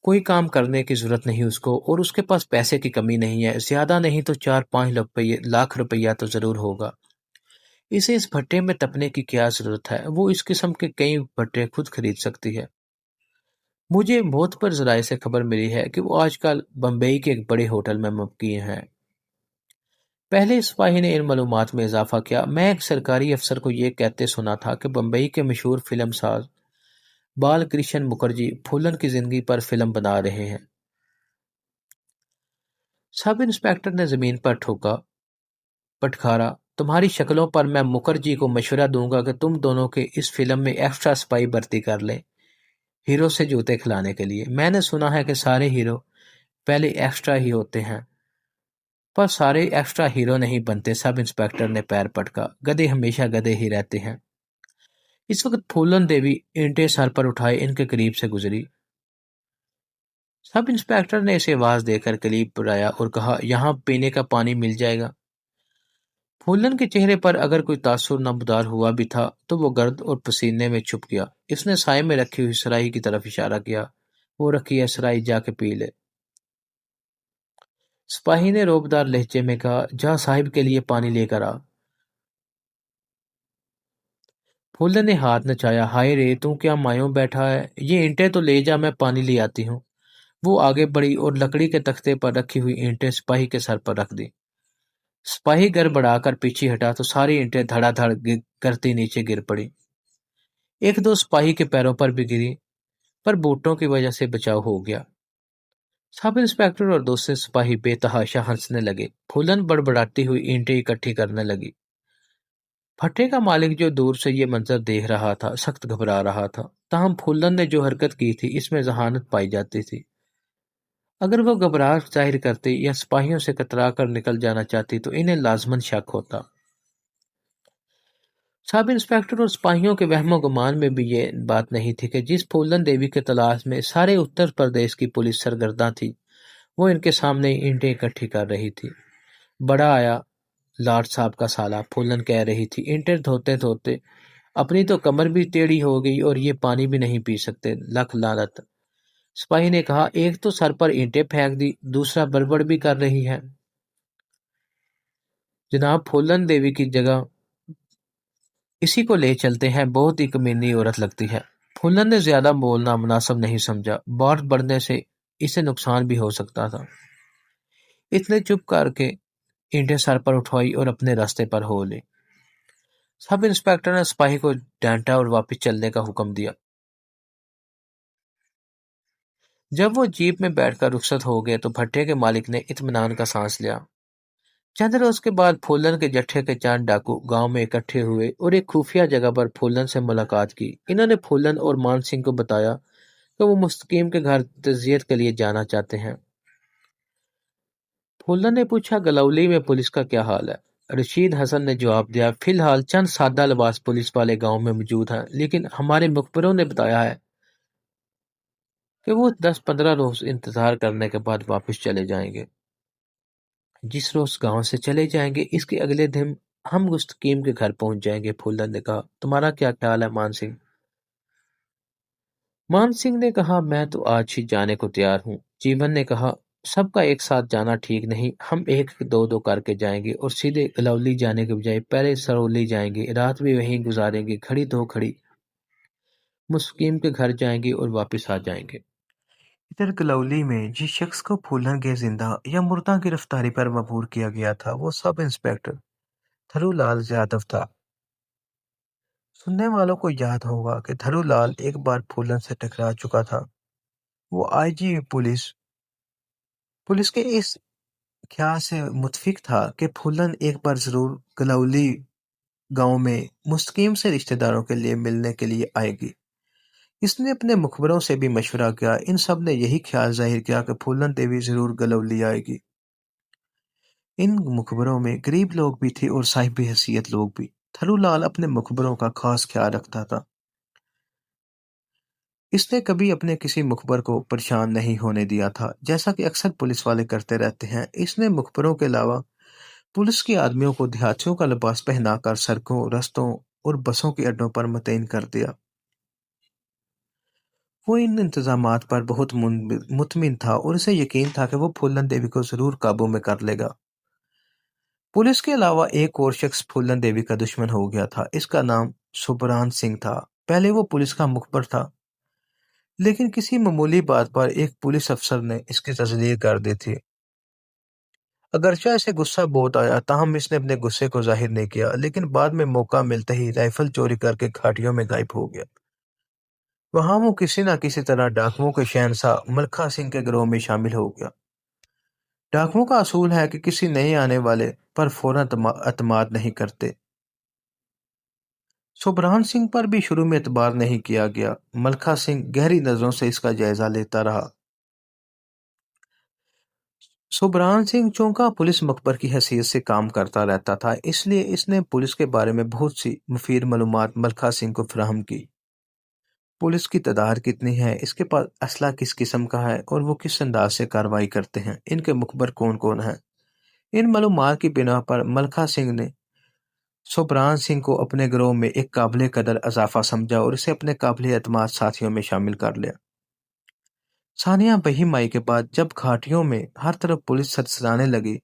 कोई काम करने की जरूरत नहीं उसको और उसके पास पैसे की कमी नहीं है। ज्यादा नहीं तो 4-5 लाख रुपया तो जरूर होगा। इसे इस भट्टे में तपने की क्या जरूरत है? वो इस किस्म के कई भट्टे खुद खरीद सकती है। मुझे मौत पर जराये से खबर मिली है कि वो आजकल बम्बई के एक बड़े होटल में मुकीम है। पहले सिपाही ने इन मालूमात में इजाफा किया। मैं एक सरकारी अफसर को ये कहते सुना था कि बम्बई के मशहूर फिल्म साज बाल कृष्ण मुखर्जी फूलन की जिंदगी पर फिल्म बना रहे हैं। सब इंस्पेक्टर ने जमीन पर ठोका पटखारा। तुम्हारी शक्लों पर मैं मुखर्जी को मशवरा दूंगा कि तुम दोनों के इस फिल्म में एक्स्ट्रा सिपाही भर्ती कर लें, हीरो से जूते खिलाने के लिए। मैंने सुना है कि सारे हीरो पहले एक्स्ट्रा ही होते हैं, पर सारे एक्स्ट्रा हीरो नहीं बनते। सब इंस्पेक्टर ने पैर पटका। गधे हमेशा गधे ही रहते हैं। इस वक्त फूलन देवी ईंटें सर पर उठाए इनके करीब से गुजरी। सब इंस्पेक्टर ने इसे आवाज देकर करीब बुलाया और कहा, यहाँ पीने का पानी मिल जाएगा। फूलन के चेहरे पर अगर कोई तासुर नमदार हुआ भी था तो वो गर्द और पसीने में छुप गया। इसने साए में रखी हुई सराही की तरफ इशारा किया। वो रखी है सराही, जाके पी ले। सिपाही ने रोबदार लहजे में कहा, जा साहिब के लिए पानी लेकर आ। फूलन ने हाथ नचाया। हाय रे, तू क्या मायूं बैठा है? ये ईंटें तो ले जा, मैं पानी ले आती हूँ। वो आगे बढ़ी और लकड़ी के तख्ते पर रखी हुई ईंटें सिपाही के सर पर रख दी। सिपाही गड़बड़ाकर पीछे हटा तो सारी ईंटें धड़ाधड़ करती नीचे गिर पड़ी। एक दो सिपाही के पैरों पर भी गिरी, पर बूटों की वजह से बचाव हो गया। सब इंस्पेक्टर और दूसरे सिपाही बेतहाशा हंसने लगे। फूलन बड़बड़ाती हुई ईंटें इकट्ठी करने लगी। भट्टे का मालिक जो दूर से ये मंजर देख रहा था सख्त घबरा रहा था। ताहम फूलन ने जो हरकत की थी इसमें जहानत पाई जाती थी। अगर वो घबराहट जाहिर करती या सिपाहियों से कतरा कर निकल जाना चाहती तो इन्हें लाजमन शक होता। सब इंस्पेक्टर और सिपाहियों के वहमो गुमान में भी ये बात नहीं थी कि जिस फूलन देवी के तलाश में सारे उत्तर प्रदेश की पुलिस सरगर्दा थी वो इनके सामने ईंटें इकट्ठी कर रही थी। बड़ा आया लाट साहब का साला, फूलन कह रही थी। ईंटें धोते धोते अपनी तो कमर भी टेढ़ी हो गई और ये पानी भी नहीं पी सकते, लख लानत। सिपाही ने कहा, एक तो सर पर ईंटें फेंक दी, दूसरा बड़बड़ भी कर रही है। जनाब फूलन देवी की जगह इसी को ले चलते हैं, बहुत ही कमीनी औरत लगती है। फूलन ने ज्यादा बोलना मुनासिब नहीं समझा। बात बढ़ने से इसे नुकसान भी हो सकता था। इसने चुप करके ईंटें सर पर उठवाई और अपने रास्ते पर हो ली। सब इंस्पेक्टर ने सिपाही को डांटा और वापस चलने का हुक्म दिया। جب وہ جیپ میں بیٹھ کر رخصت ہو گئے تو بھٹے کے مالک نے اطمینان کا سانس لیا۔ چند روز کے بعد پھولن کے جٹھے کے چند ڈاکو گاؤں میں اکٹھے ہوئے اور ایک خفیہ جگہ پر پھولن سے ملاقات کی۔ انہوں نے پھولن اور مان سنگھ کو بتایا کہ وہ مستقیم کے گھر تعزیت کے لیے جانا چاہتے ہیں۔ پھولن نے پوچھا گلولی میں پولیس کا کیا حال ہے؟ رشید حسن نے جواب دیا فی الحال چند سادہ لباس پولیس والے گاؤں میں موجود ہیں، لیکن ہمارے مخبروں نے بتایا ہے کہ وہ 10-15 روز انتظار کرنے کے بعد واپس چلے جائیں گے۔ جس روز گاؤں سے چلے جائیں گے اس کے اگلے دن ہم مستقیم کے گھر پہنچ جائیں گے۔ پھولن نے کہا تمہارا کیا خیال ہے مان سنگھ؟ مان سنگھ نے کہا میں تو آج ہی جانے کو تیار ہوں۔ جیون نے کہا سب کا ایک ساتھ جانا ٹھیک نہیں، ہم ایک دو دو کر کے جائیں گے اور سیدھے گلولی جانے کے بجائے پہلے سرولی جائیں گے، رات بھی وہیں گزاریں گے، کھڑی دو کھڑی مستقیم کے گھر جائیں گے اور واپس آ جائیں گے۔ ادھر گلولی میں جس شخص کو پھولن کے زندہ یا مردہ گرفتاری پر مبور کیا گیا تھا وہ سب انسپیکٹر تھرو لال یادو تھا۔ سننے والوں کو یاد ہوگا کہ تھرو لال ایک بار پھولن سے ٹکرا چکا تھا۔ وہ آئی جی پولیس کے اس خیال سے متفق تھا کہ پھولن ایک بار ضرور گلولی گاؤں میں مستقیم سے رشتہ داروں کے لیے ملنے کے لیے آئے گی۔ اس نے اپنے مخبروں سے بھی مشورہ کیا، ان سب نے یہی خیال ظاہر کیا کہ پھولن دیوی ضرور گلولی آئے گی۔ ان مخبروں میں غریب لوگ بھی تھے اور صاحب حیثیت لوگ بھی۔ تھرو لال اپنے مخبروں کا خاص خیال رکھتا تھا۔ اس نے کبھی اپنے کسی مخبر کو پریشان نہیں ہونے دیا تھا، جیسا کہ اکثر پولیس والے کرتے رہتے ہیں۔ اس نے مخبروں کے علاوہ پولیس کے آدمیوں کو دیہاتیوں کا لباس پہنا کر سڑکوں، رستوں اور بسوں کے اڈوں پر متعین کر دیا۔ وہ ان انتظامات پر بہت مطمئن تھا اور اسے یقین تھا کہ وہ پھولن دیوی کو ضرور قابو میں کر لے گا۔ پولیس کے علاوہ ایک اور شخص پھولن دیوی کا دشمن ہو گیا تھا، اس کا نام سبران سنگھ تھا۔ پہلے وہ پولیس کا مخبر تھا، لیکن کسی معمولی بات پر ایک پولیس افسر نے اس کی تصدیق کر دی تھی۔ اگرچہ اسے غصہ بہت آیا تاہم اس نے اپنے غصے کو ظاہر نہیں کیا، لیکن بعد میں موقع ملتے ہی رائفل چوری کر کے گھاٹیوں میں غائب ہو گیا۔ وہاں وہ کسی نہ کسی طرح ڈاکوؤں کے شہنشاہ ملکھا سنگھ کے گروہ میں شامل ہو گیا۔ ڈاکوؤں کا اصول ہے کہ کسی نئے آنے والے پر فوراً اعتماد نہیں کرتے۔ سبران سنگھ پر بھی شروع میں اعتبار نہیں کیا گیا۔ ملکھا سنگھ گہری نظروں سے اس کا جائزہ لیتا رہا۔ سبران سنگھ چونکہ پولیس مخبر کی حیثیت سے کام کرتا رہتا تھا، اس لیے اس نے پولیس کے بارے میں بہت سی مفید معلومات ملکھا سنگھ کو فراہم کی۔ پولیس کی تعداد کتنی ہے، اس کے پاس اسلحہ کس قسم کا ہے اور وہ کس انداز سے کارروائی کرتے ہیں، ان کے مخبر کون کون ہیں۔ ان معلومات کی بنا پر ملکھا سنگھ نے سبران سنگھ کو اپنے گروہ میں ایک قابل قدر اضافہ سمجھا اور اسے اپنے قابل اعتماد ساتھیوں میں شامل کر لیا۔ سانیہ بہی مائی کے بعد جب گھاٹیوں میں ہر طرف پولیس سرسرانے لگی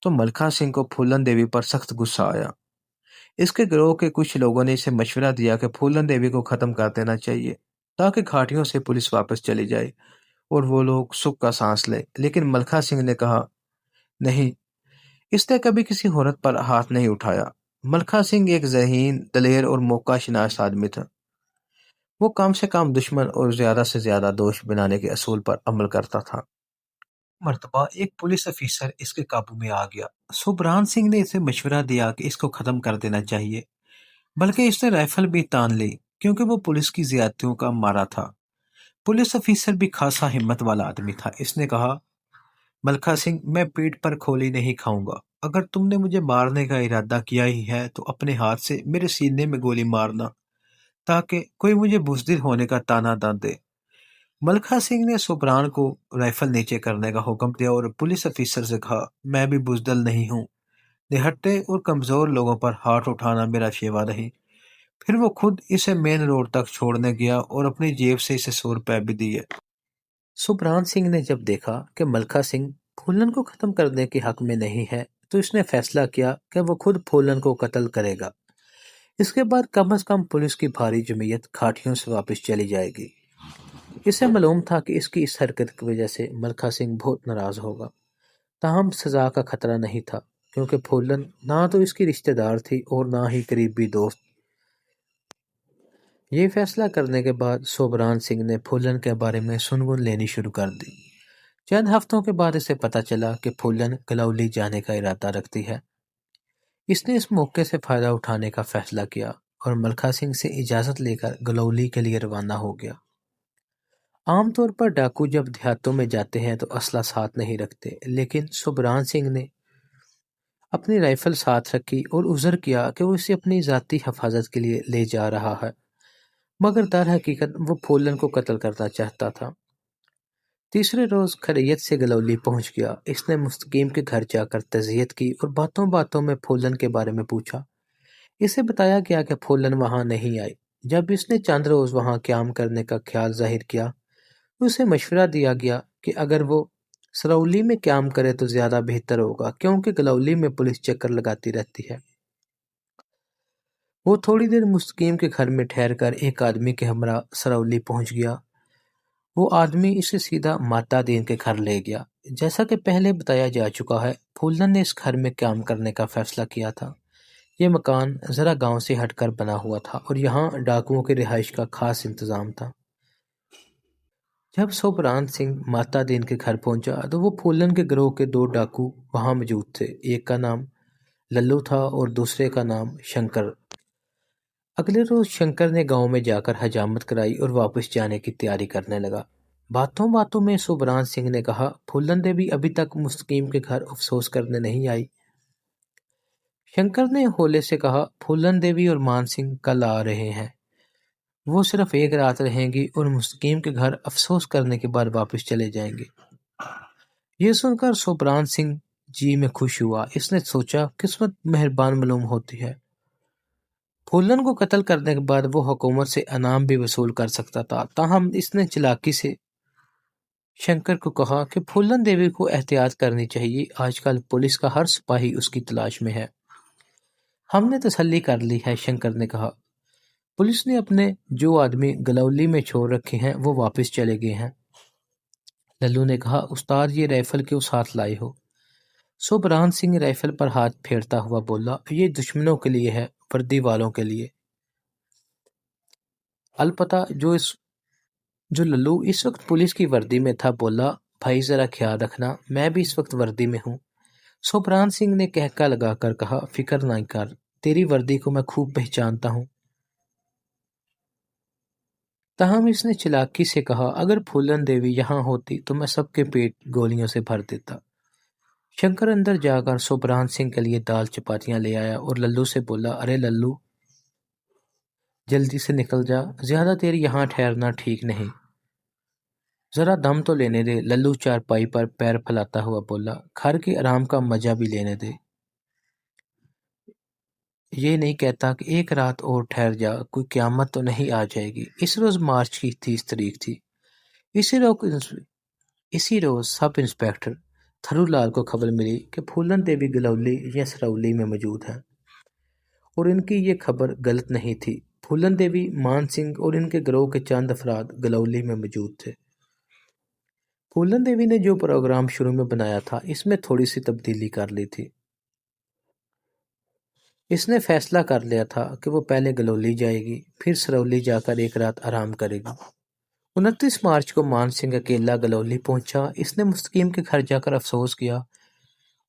تو ملکھا سنگھ کو پھولن دیوی پر سخت غصہ آیا۔ اس کے گروہ کے کچھ لوگوں نے اسے مشورہ دیا کہ پھولن دیوی کو ختم کر دینا چاہیے تاکہ گھاٹیوں سے پولیس واپس چلی جائے اور وہ لوگ سکھ کا سانس لیں، لیکن ملکھا سنگھ نے کہا نہیں، اس نے کبھی کسی عورت پر ہاتھ نہیں اٹھایا۔ ملکھا سنگھ ایک ذہین، دلیر اور موقع شناس آدمی تھا۔ وہ کم سے کم دشمن اور زیادہ سے زیادہ دوست بنانے کے اصول پر عمل کرتا تھا۔ مرتبہ ایک پولیس افیسر اس کے قابو میں آ گیا۔ سبران سنگھ نے اسے مشورہ دیا کہ اس کو ختم کر دینا چاہیے، بلکہ اس نے رائفل بھی تان لی کیونکہ وہ پولیس کی زیادتیوں کا مارا تھا۔ پولیس افیسر بھی خاصا ہمت والا آدمی تھا۔ اس نے کہا ملکھا سنگھ، میں پیٹ پر کھولی نہیں کھاؤں گا۔ اگر تم نے مجھے مارنے کا ارادہ کیا ہی ہے تو اپنے ہاتھ سے میرے سینے میں گولی مارنا تاکہ کوئی مجھے بزدل ہونے کا تانا نہ دے۔ ملکھا سنگھ نے سبران کو رائفل نیچے کرنے کا حکم دیا اور پولیس افیسر سے کہا میں بھی بزدل نہیں ہوں، نہٹے اور کمزور لوگوں پر ہاتھ اٹھانا میرا شیوا نہیں۔ پھر وہ خود اسے مین روڈ تک چھوڑنے گیا اور اپنی جیب سے اسے 100 روپے بھی دیے۔ سبران سنگھ نے جب دیکھا کہ ملکھا سنگھ پھولن کو ختم کرنے کے حق میں نہیں ہے تو اس نے فیصلہ کیا کہ وہ خود پھولن کو قتل کرے گا۔ اس کے بعد کم از کم پولیس کی بھاری جمعیت گھاٹیوں سے واپس چلی جائے گی۔ اسے معلوم تھا کہ اس کی اس حرکت کی وجہ سے ملکھا سنگھ بہت ناراض ہوگا، تاہم سزا کا خطرہ نہیں تھا کیونکہ پھولن نہ تو اس کی رشتہ دار تھی اور نہ ہی قریبی دوست۔ یہ فیصلہ کرنے کے بعد سوبران سنگھ نے پھولن کے بارے میں سنگن لینی شروع کر دی۔ چند ہفتوں کے بعد اسے پتہ چلا کہ پھولن گلولی جانے کا ارادہ رکھتی ہے۔ اس نے اس موقع سے فائدہ اٹھانے کا فیصلہ کیا اور ملکھا سنگھ سے اجازت لے کر گلولی کے لیے روانہ ہو گیا۔ عام طور پر ڈاکو جب دیہاتوں میں جاتے ہیں تو اسلحہ ساتھ نہیں رکھتے، لیکن سوبران سنگھ نے اپنی رائفل ساتھ رکھی اور عذر کیا کہ وہ اسے اپنی ذاتی حفاظت کے لیے لے جا رہا ہے، مگر در حقیقت وہ پھولن کو قتل کرنا چاہتا تھا۔ تیسرے روز خیریت سے گلولی پہنچ گیا۔ اس نے مستقیم کے گھر جا کر تعزیت کی اور باتوں باتوں میں پھولن کے بارے میں پوچھا۔ اسے بتایا گیا کہ پھولن وہاں نہیں آئی۔ جب اس نے چند روز وہاں قیام کرنے کا خیال ظاہر کیا تو اسے مشورہ دیا گیا کہ اگر وہ سرولی میں قیام کرے تو زیادہ بہتر ہوگا، کیونکہ گلولی میں پولیس چکر لگاتی رہتی ہے۔ وہ تھوڑی دیر مستقیم کے گھر میں ٹھہر کر ایک آدمی کے ہمراہ سرولی پہنچ گیا۔ وہ آدمی اسے سیدھا ماتا دین کے گھر لے گیا۔ جیسا کہ پہلے بتایا جا چکا ہے، پھولن نے اس گھر میں قیام کرنے کا فیصلہ کیا تھا۔ یہ مکان ذرا گاؤں سے ہٹ کر بنا ہوا تھا اور یہاں ڈاکوؤں کی رہائش کا خاص انتظام تھا۔ جب سوبران سنگھ ماتا دین کے گھر پہنچا تو وہ پھولن کے گروہ کے 2 ڈاکو وہاں موجود تھے۔ ایک کا نام للو تھا اور دوسرے کا نام شنکر۔ اگلے روز شنکر نے گاؤں میں جا کر حجامت کرائی اور واپس جانے کی تیاری کرنے لگا۔ باتوں باتوں میں سوبران سنگھ نے کہا، پھولن دیوی ابھی تک مستقیم کے گھر افسوس کرنے نہیں آئی۔ شنکر نے ہولے سے کہا، پھولن دیوی اور مان سنگھ کل آ رہے ہیں۔ وہ صرف ایک رات رہیں گی اور مستقیم کے گھر افسوس کرنے کے بعد واپس چلے جائیں گے۔ یہ سن کر سوبران سنگھ جی میں خوش ہوا۔ اس نے سوچا، قسمت مہربان معلوم ہوتی ہے۔ پھولن کو قتل کرنے کے بعد وہ حکومت سے انعام بھی وصول کر سکتا تھا، تاہم اس نے چلاکی سے شنکر کو کہا کہ پھولن دیوی کو احتیاط کرنی چاہیے، آج کل پولیس کا ہر سپاہی اس کی تلاش میں ہے۔ ہم نے تسلی کر لی ہے، شنکر نے کہا۔ پولیس نے اپنے جو آدمی گلولی میں چھوڑ رکھے ہیں وہ واپس چلے گئے ہیں۔ للو نے کہا، استاد یہ رائفل کیوں ساتھ لائے ہو؟ سوبران سنگھ رائفل پر ہاتھ پھیرتا ہوا بولا، یہ دشمنوں کے لیے ہے، وردی والوں کے لیے۔ البتہ جو للو اس وقت پولیس کی وردی میں تھا بولا، بھائی ذرا خیال رکھنا، میں بھی اس وقت وردی میں ہوں۔ سوبران سنگھ نے کہکا لگا کر کہا، فکر نہ کر، تیری وردی کو میں خوب پہچانتا ہوں۔ تاہم اس نے چلاکی سے کہا، اگر پھولن دیوی یہاں ہوتی تو میں سب کے پیٹ گولیوں سے بھر دیتا۔ شنکر اندر جا کر سوبران سنگھ کے لیے دال چپاتیاں لے آیا اور للو سے بولا، ارے للو، جلدی سے نکل جا، زیادہ دیر یہاں ٹھہرنا ٹھیک نہیں، ذرا دم تو لینے دے۔ للو چارپائی پر پیر پھیلاتا ہوا بولا، گھر کے آرام کا مزہ بھی لینے دے، یہ نہیں کہتا کہ ایک رات اور ٹھہر جا، کوئی قیامت تو نہیں آ جائے گی۔ اس روز مارچ کی 30 تاریخ تھی۔ اسی روز سب انسپیکٹر تھرو لال کو خبر ملی کہ پھولن دیوی گلولی یا سرولی میں موجود ہے، اور ان کی یہ خبر غلط نہیں تھی۔ پھولن دیوی، مان سنگھ اور ان کے گروہ کے چند افراد گلولی میں موجود تھے۔ پھولن دیوی نے جو پروگرام شروع میں بنایا تھا اس میں تھوڑی سی تبدیلی کر لی تھی۔ اس نے فیصلہ کر لیا تھا کہ وہ پہلے گلولی جائے گی، پھر سرولی جا کر ایک رات آرام کرے گی۔ 29 مارچ کو مان سنگھ اکیلا گلولی پہنچا۔ اس نے مستقیم کے گھر جا کر افسوس کیا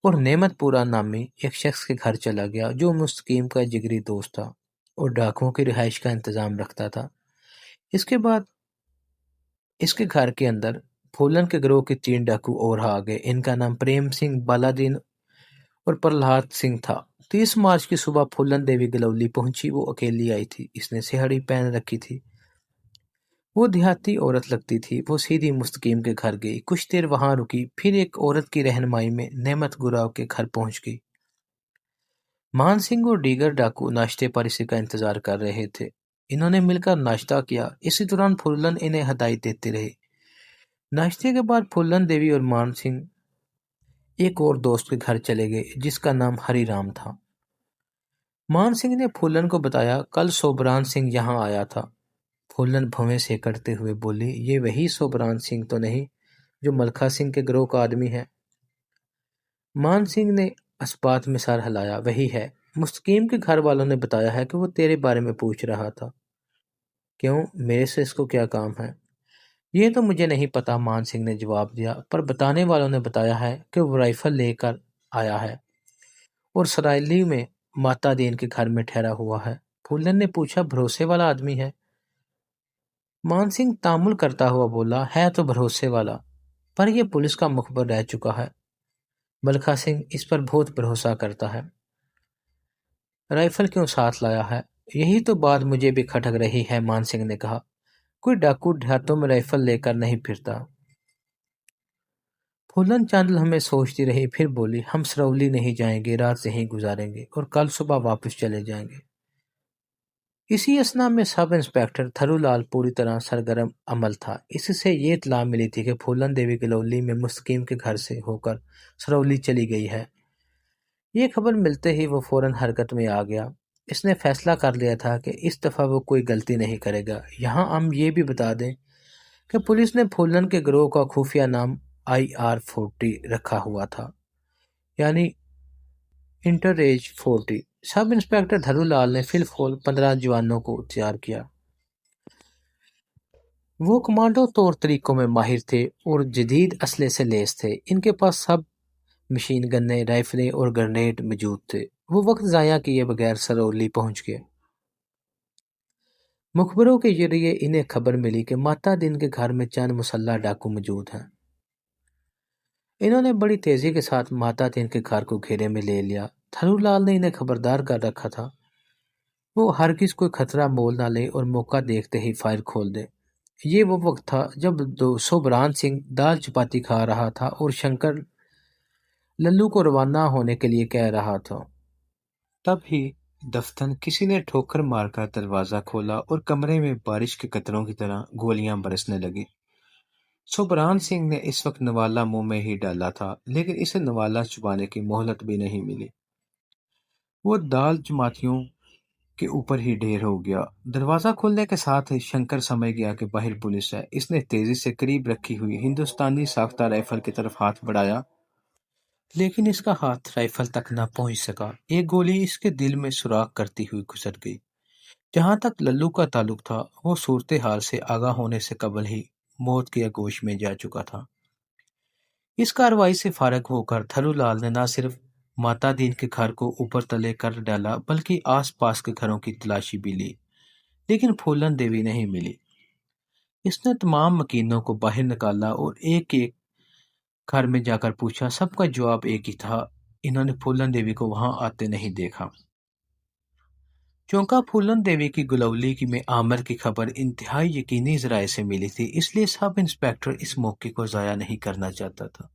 اور نعمت پورا نامی ایک شخص کے گھر چلا گیا جو مستقیم کا جگری دوست تھا اور ڈاکوؤں کی رہائش کا انتظام رکھتا تھا۔ اس کے بعد اس کے گھر کے اندر پھولن کے گروہ کے 3 ڈاکو اور آ گئے۔ ان کا نام پریم سنگھ، بالادین اور پرلہاد سنگھ تھا۔ 30 مارچ کی صبح پھولن دیوی گلولی پہنچی۔ وہ اکیلی آئی تھی۔ اس نے سہڑی پہن رکھی تھی۔ وہ دیہاتی عورت لگتی تھی۔ وہ سیدھی مستقیم کے گھر گئی، کچھ دیر وہاں رکی، پھر ایک عورت کی رہنمائی میں نعمت گراؤ کے گھر پہنچ گئی۔ مان سنگھ اور دیگر ڈاکو ناشتے پر اسی کا انتظار کر رہے تھے۔ انہوں نے مل کر ناشتہ کیا۔ اسی دوران پھولن انہیں ہدایت دیتے رہے۔ ناشتے کے بعد پھولن دیوی اور مان سنگھ ایک اور دوست کے گھر چلے گئے جس کا نام ہری رام تھا۔ مان سنگھ نے پھولن کو بتایا، کل سوبران سنگھ یہاں آیا تھا۔ پھولن بھویں سے کرتے ہوئے بولی، یہ وہی سوبران سنگھ تو نہیں جو ملکھا سنگھ کے گروہ کا آدمی ہے؟ مان سنگھ نے اسبات میں سر ہلایا، وہی ہے۔ مستقیم کے گھر والوں نے بتایا ہے کہ وہ تیرے بارے میں پوچھ رہا تھا کیوں، میرے سے اس کو کیا کام ہے؟ یہ تو مجھے نہیں پتا، مان سنگھ نے جواب دیا، پر بتانے والوں نے بتایا ہے کہ وہ رائفل لے کر آیا ہے اور سرائیلی میں ماتا دین کے گھر میں ٹھہرا ہوا ہے۔ پھولن نے پوچھا، بھروسے والا آدمی ہے؟ مان سنگھ تامل کرتا ہوا بولا، ہے تو بھروسے والا، پر یہ پولیس کا مخبر رہ چکا ہے۔ ملکھا سنگھ اس پر بہت بھروسہ کرتا ہے۔ رائفل کیوں ساتھ لایا ہے؟ یہی تو بات مجھے بھی کھٹک رہی ہے، مان سنگھ نے کہا۔ کوئی ڈاکو دیہاتوں میں رائفل لے کر نہیں پھرتا۔ پھولن چند لمحے سوچتی رہی، پھر بولی، ہم سرولی نہیں جائیں گے، رات یہیں گزاریں گے اور کل صبح واپس چلے جائیں گے۔ اسی اثنا میں سب انسپکٹر تھرو لال پوری طرح سرگرم عمل تھا۔ اس سے یہ اطلاع ملی تھی کہ پھولن دیوی گلولی میں مستقیم کے گھر سے ہو کر سرولی چلی گئی ہے۔ یہ خبر ملتے ہی وہ فوراً حرکت میں آ گیا۔ اس نے فیصلہ کر لیا تھا کہ اس دفعہ وہ کوئی غلطی نہیں کرے گا۔ یہاں ہم یہ بھی بتا دیں کہ پولیس نے پھولن کے گروہ کا خفیہ نام IR40 رکھا ہوا تھا، یعنی انٹر ایج 40۔ سب انسپکٹر دھرو لال نے فی الفور 15 جوانوں کو تیار کیا۔ وہ کمانڈو طور طریقوں میں ماہر تھے اور جدید اسلحے سے لیس تھے۔ ان کے پاس سب مشین گنیں، رائفلیں اور گرنیڈ موجود تھے۔ وہ وقت ضائع کیے بغیر سرولی پہنچ گئے۔ مخبروں کے ذریعے انہیں خبر ملی کہ ماتا دن کے گھر میں چند مسلح ڈاکو موجود ہیں۔ انہوں نے بڑی تیزی کے ساتھ ماتا دن کے گھر کو گھیرے میں لے لیا۔ تھرو لال نے انہیں خبردار کر رکھا تھا وہ ہرگز کوئی خطرہ مول نہ لے اور موقع دیکھتے ہی فائر کھول دے۔ یہ وہ وقت تھا جب سوبران سنگھ دال چپاتی کھا رہا تھا اور شنکر للو کو روانہ ہونے کے لیے کہہ رہا تھا۔ تب ہی دفتن کسی نے ٹھوکر مار کر دروازہ کھولا اور کمرے میں بارش کے قطروں کی طرح گولیاں برسنے لگی۔ سوبران سنگھ نے اس وقت نوالا منہ میں ہی ڈالا تھا، لیکن اسے نوالا چھپانے کی مہلت بھی نہیں ملی۔ وہ دال جماعتیوں کے اوپر ہی ڈھیر ہو گیا۔ دروازہ کھلنے کے ساتھ ہی شنکر سمجھ گیا کہ باہر پولیس ہے۔ اس نے تیزی سے قریب رکھی ہوئی ہندوستانی ساختہ رائفل کی طرف ہاتھ بڑھایا، لیکن اس کا ہاتھ رائفل تک نہ پہنچ سکا۔ ایک گولی اس کے دل میں سوراخ کرتی ہوئی گزر گئی۔ جہاں تک للو کا تعلق تھا، وہ صورتحال سے آگاہ ہونے سے قبل ہی موت کے آغوش میں جا چکا تھا۔ اس کارروائی سے فارغ ہو کر تھرو لال نے نہ صرف ماتا دین کے گھر کو اوپر تلے کر ڈالا بلکہ آس پاس کے گھروں کی تلاشی بھی لی، لیکن پھولن دیوی نہیں ملی۔ اس نے تمام مکینوں کو باہر نکالا اور ایک ایک گھر میں جا کر پوچھا۔ سب کا جواب ایک ہی تھا، انہوں نے پھولن دیوی کو وہاں آتے نہیں دیکھا۔ چونکہ پھولن دیوی کی گلولی میں آمر کی خبر انتہائی یقینی ذرائع سے ملی تھی، اس لیے سب انسپکٹر اس موقع کو ضائع نہیں کرنا چاہتا تھا۔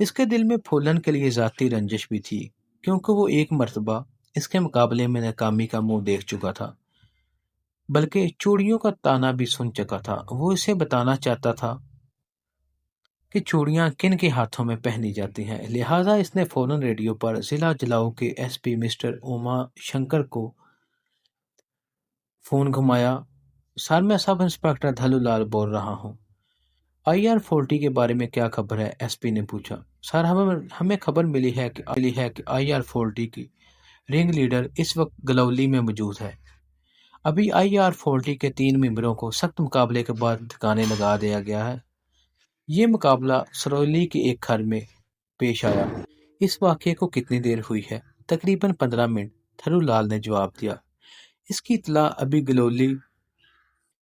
اس کے دل میں پھولن کے لیے ذاتی رنجش بھی تھی، کیونکہ وہ ایک مرتبہ اس کے مقابلے میں ناکامی کا منہ دیکھ چکا تھا، بلکہ چوڑیوں کا تانا بھی سن چکا تھا۔ وہ اسے بتانا چاہتا تھا کہ چوڑیاں کن کے ہاتھوں میں پہنی جاتی ہیں، لہٰذا اس نے فوراً ریڈیو پر ضلع جلاؤ کے SP مسٹر اوما شنکر کو فون گھمایا۔ سر، میں سب انسپکٹر دھلو لال بول رہا ہوں۔ IR40 کے بارے میں کیا خبر ہے؟ SP نے پوچھا۔ سر، ہمیں خبر ملی ہے کہ IR40 کی رنگ لیڈر اس وقت گلولی میں موجود ہے۔ ابھی IR40 کے 3 ممبروں کو سخت مقابلے کے بعد ٹھکانے لگا دیا گیا ہے۔ یہ مقابلہ سرولی کے ایک گھر میں پیش آیا۔ اس واقعے کو کتنی دیر ہوئی ہے؟ تقریباً 15 منٹ، تھرو لال نے جواب دیا۔ اس کی اطلاع ابھی گلولی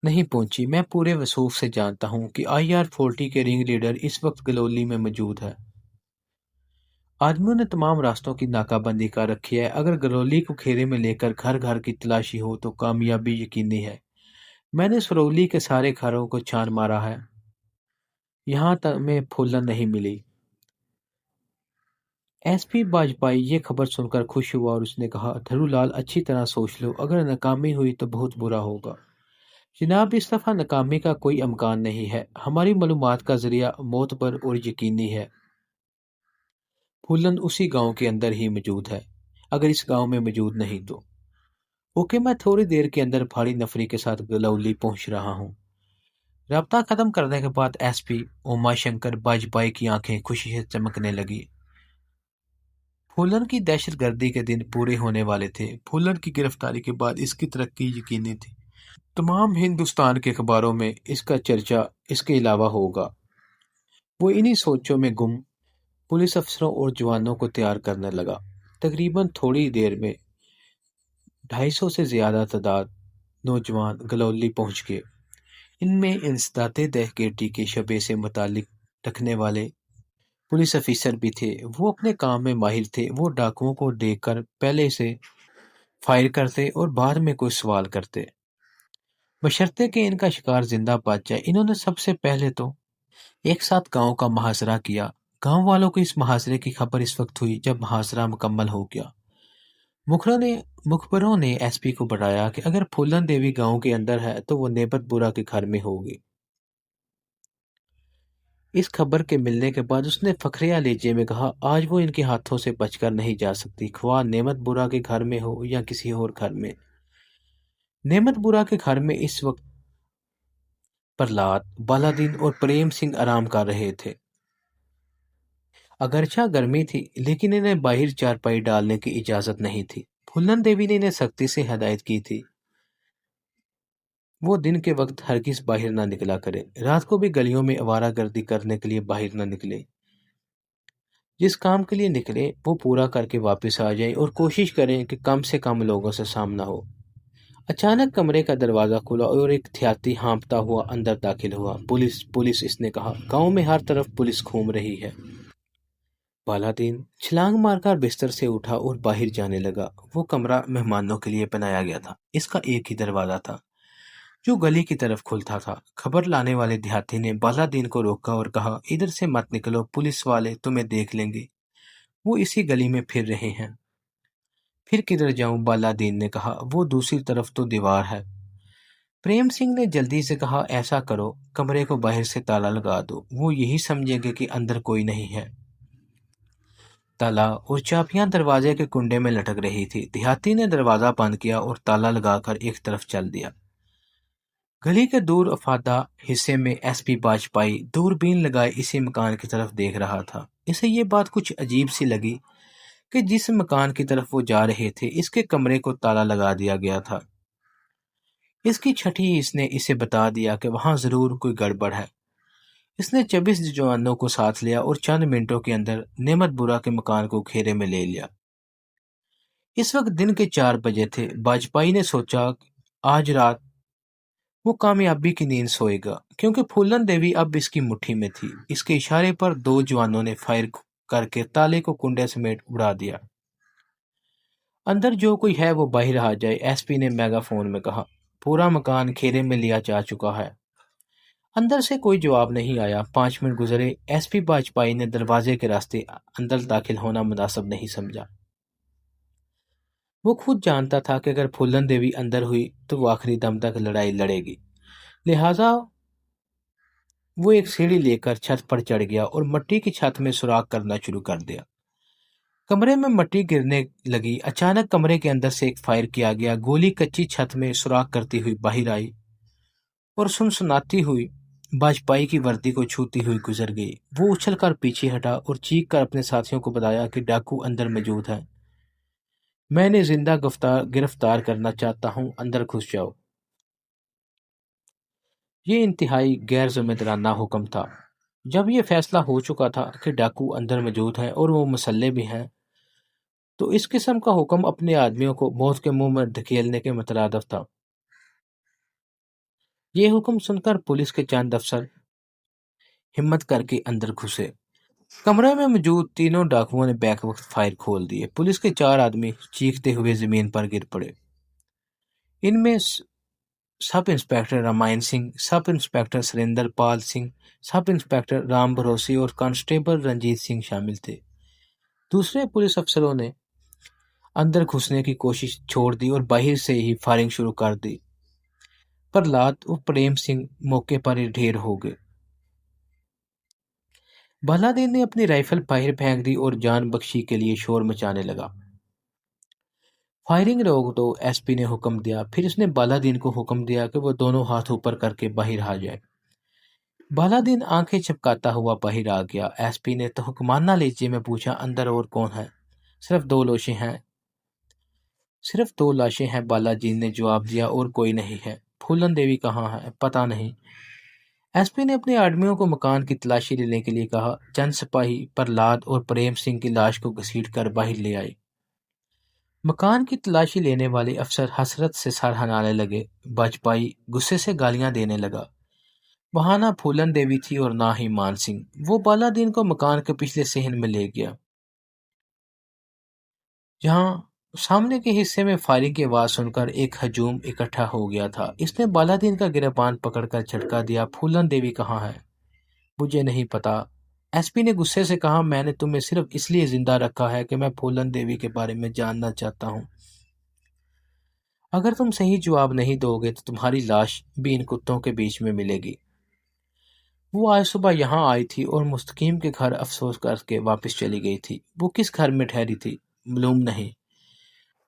نہیں پہنچی۔ میں پورے وثوق سے جانتا ہوں کہ IR40 کے رنگ لیڈر اس وقت گلولی میں موجود ہے۔ آدمیوں نے تمام راستوں کی ناکہ بندی کر رکھی ہے۔ اگر گلولی کو گھیرے میں لے کر گھر گھر کی تلاشی ہو تو کامیابی یقینی ہے۔ میں نے سرولی کے سارے گھروں کو چھان مارا ہے، یہاں تک میں پھولن نہیں ملی۔ SP باجپائی یہ خبر سن کر خوش ہوا اور اس نے کہا، دھرو لال، اچھی طرح سوچ لو، اگر ناکامی ہوئی تو بہت برا ہوگا۔ جناب، اس دفعہ ناکامی کا کوئی امکان نہیں ہے۔ ہماری معلومات کا ذریعہ معتبر اور یقینی ہے۔ پھولن اسی گاؤں کے اندر ہی موجود ہے، اگر اس گاؤں میں موجود نہیں تو۔ اوکے، میں تھوڑی دیر کے اندر بھاری نفری کے ساتھ گلولی پہنچ رہا ہوں۔ رابطہ ختم کرنے کے بعد SP اوما شنکر باجپائی کی آنکھیں خوشی سے چمکنے لگی۔ پھولن کی دہشت گردی کے دن پورے ہونے والے تھے۔ پھولن کی گرفتاری کے بعد اس کی ترقی یقینی تھی۔ تمام ہندوستان کے اخباروں میں اس کا چرچا اس کے علاوہ ہوگا۔ وہ انہی سوچوں میں گم پولیس افسروں اور جوانوں کو تیار کرنے لگا۔ تقریباً تھوڑی دیر میں 250 سے زیادہ تعداد نوجوان گلولی پہنچ گئے۔ ان میں انسداد دہشت کے شبے سے متعلق رکھنے والے پولیس افیسر بھی تھے۔ وہ اپنے کام میں ماہر تھے۔ وہ ڈاکوؤں کو دیکھ کر پہلے سے فائر کرتے اور بعد میں کوئی سوال کرتے، بشرطے کہ ان کا شکار زندہ بچ جائے۔ انہوں نے سب سے پہلے تو ایک ساتھ گاؤں کا محاصرہ کیا۔ گاؤں والوں کو اس محاصرے کی خبر اس وقت ہوئی جب محاصرہ مکمل ہو گیا۔ مخبروں نے ایس پی کو بتایا کہ اگر پھولن دیوی گاؤں کے اندر ہے تو وہ نیبت بورا کے گھر میں ہوگی۔ اس خبر کے ملنے کے بعد اس نے فخریہ لہجے میں کہا، آج وہ ان کے ہاتھوں سے بچ کر نہیں جا سکتی، خواہ نعمت بورا کے گھر میں ہو یا کسی اور گھر میں۔ نعمت بورا کے گھر میں اس وقت پرلاد، بالادین اور پریم سنگھ آرام کر رہے تھے۔ اگرچہ گرمی تھی لیکن انہیں باہر چارپائی ڈالنے کی اجازت نہیں تھی۔ پھولن دیوی نے انہیں سختی سے ہدایت کی تھی وہ دن کے وقت ہرگز باہر نہ نکلا کرے، رات کو بھی گلیوں میں آوارہ گردی کرنے کے لیے باہر نہ نکلے۔ جس کام کے لیے نکلے وہ پورا کر کے واپس آ جائیں اور کوشش کریں کہ کم سے کم لوگوں سے سامنا ہو۔ اچانک کمرے کا دروازہ کھلا اور ایک دیہاتی ہانپتا ہوا اندر داخل ہوا۔ پولیس پولیس اس نے کہا، گاؤں میں ہر طرف پولیس گھوم رہی ہے۔ بالادین چھلانگ مار کر بستر سے اٹھا اور باہر جانے لگا۔ وہ کمرہ مہمانوں کے لیے بنایا گیا تھا۔ اس کا ایک ہی دروازہ تھا جو گلی کی طرف کھلتا تھا۔ خبر لانے والے دیہاتی نے بالادین کو روکا اور کہا، ادھر سے مت نکلو، پولیس والے تمہیں دیکھ لیں گے، وہ اسی گلی میں پھر رہے ہیں۔ پھر کدھر جاؤں؟ بالادین نے کہا، وہ دوسری طرف تو دیوار ہے۔ پریم سنگھ نے جلدی سے کہا، ایسا کرو، کمرے کو باہر سے تالا لگا دو، وہ یہی سمجھیں گے کہ اندر کوئی نہیں ہے۔ تالا اور چابیاں دروازے کے کنڈے میں لٹک رہی تھی۔ دیہاتی نے دروازہ بند کیا اور تالا لگا کر ایک طرف چل دیا۔ گلی کے دور افادہ حصے میں ایس پی باجپائی دوربین لگائے اسی مکان کی طرف دیکھ رہا تھا۔ اسے یہ بات کچھ عجیب سی لگی کہ جس مکان کی طرف وہ جا رہے تھے اس کے کمرے کو تالا لگا دیا گیا تھا۔ اس کی چھٹی اس نے اسے بتا دیا کہ وہاں ضرور کوئی گڑبڑ ہے۔ اس نے 24 جوانوں کو ساتھ لیا اور چند منٹوں کے اندر نعمت بورا کے مکان کو گھیرے میں لے لیا۔ اس وقت دن کے 4 بجے تھے۔ باجپائی نے سوچا کہ آج رات وہ کامیابی کی نیند سوئے گا کیونکہ پھولن دیوی اب اس کی مٹھی میں تھی۔ اس کے اشارے پر 2 جوانوں نے فائر کر کے تالے کو کنڈے سمیت اڑا دیا۔ اندر جو کوئی ہے وہ باہر آ جائے، ایس پی نے میگا فون میں کہا۔ پورا مکان گھیرے میں لیا جا چکا ہے۔ اندر سے کوئی جواب نہیں آیا۔ 5 منٹ گزرے۔ ایس پی باجپائی نے دروازے کے راستے اندر داخل ہونا مناسب نہیں سمجھا۔ وہ خود جانتا تھا کہ اگر پھولن دیوی اندر ہوئی تو وہ آخری دم تک لڑائی لڑے گی، لہٰذا وہ ایک سیڑھی لے کر چھت پر چڑھ گیا اور مٹی کی چھت میں سوراخ کرنا شروع کر دیا۔ کمرے میں مٹی گرنے لگی۔ اچانک کمرے کے اندر سے ایک فائر کیا گیا۔ گولی کچی چھت میں سوراخ کرتی ہوئی باہر آئی اور سنسناتی ہوئی باجپائی کی وردی کو چھوتی ہوئی گزر گئی۔ وہ اچھل کر پیچھے ہٹا اور چیخ کر اپنے ساتھیوں کو بتایا کہ ڈاکو اندر موجود ہے، میں نے زندہ گرفتار کرنا چاہتا ہوں، اندر گھس جاؤ۔ یہ انتہائی غیر ذمہ دارانہ حکم تھا۔ جب یہ فیصلہ ہو چکا تھا کہ ڈاکو اندر موجود ہیں اور وہ مسلح بھی ہیں تو اس قسم کا حکم اپنے آدمیوں کو موت کے منہ میں دھکیلنے کے مترادف تھا۔ یہ حکم سن کر پولیس کے چند افسر ہمت کر کے اندر گھسے۔ کمرے میں موجود تینوں ڈاکوؤں نے بیک وقت فائر کھول دیے۔ پولیس کے 4 آدمی چیختے ہوئے زمین پر گر پڑے۔ ان میں sub inspector Ramayan Singh, sub inspector Surendra Pal Singh, sub inspector Ram Bharosi اور کانسٹیبل رنجیت سنگھ شامل تھے۔ دوسرے پولیس افسروں نے اندر گھسنے کی کوشش چھوڑ دی اور باہر سے ہی فائرنگ شروع کر دی۔ پرلاد اور پریم سنگھ موقع پر ہی ڈھیر ہو گئے۔ بالادین نے اپنی رائفل باہر پھینک دی اور جان بخشی کے لیے شور مچانے لگا۔ فائرنگ روک دو، ایس پی نے حکم دیا۔ پھر اس نے بالادین کو حکم دیا کہ وہ دونوں ہاتھ اوپر کر کے باہر آ جائے۔ بالادین آنکھیں چپکاتا ہوا باہر آ گیا۔ ایس پی نے تو حکمانہ لہجے میں پوچھا، اندر اور کون ہے؟ صرف 2 لاشیں ہیں۔ صرف 2 لاشیں ہیں، بالادین نے جواب دیا، اور کوئی نہیں ہے۔ پھولن دیوی کہاں ہے؟ پتہ نہیں۔ ایس پی نے اپنے آدمیوں کو مکان کی تلاشی لینے کے لیے کہا۔ چند سپاہی پرلاد اور پریم سنگھ کی لاش کو گھسیٹ کر باہر لے آئے۔ مکان کی تلاشی لینے والے افسر حسرت سے سر ہلانے لگے۔ باجپائی غصے سے گالیاں دینے لگا۔ وہاں نہ پھولن دیوی تھی اور نہ ہی مان سنگھ۔ وہ بالا دین کو مکان کے پچھلے صحن میں لے گیا، جہاں سامنے کے حصے میں فائرنگ کی آواز سن کر ایک ہجوم اکٹھا ہو گیا تھا۔ اس نے بالا دین کا گریبان پکڑ کر جھٹکا دیا۔ پھولن دیوی کہاں ہے؟ مجھے نہیں پتا۔ ایس پی نے غصے سے کہا، میں نے تمہیں صرف اس لیے زندہ رکھا ہے کہ میں پھولن دیوی کے بارے میں جاننا چاہتا ہوں۔ اگر تم صحیح جواب نہیں دو گے تو تمہاری لاش بھی ان کتوں کے بیچ میں ملے گی۔ وہ آج صبح یہاں آئی تھی اور مستقیم کے گھر افسوس کر کے واپس چلی گئی تھی۔ وہ کس گھر میں ٹھہری تھی؟ معلوم نہیں۔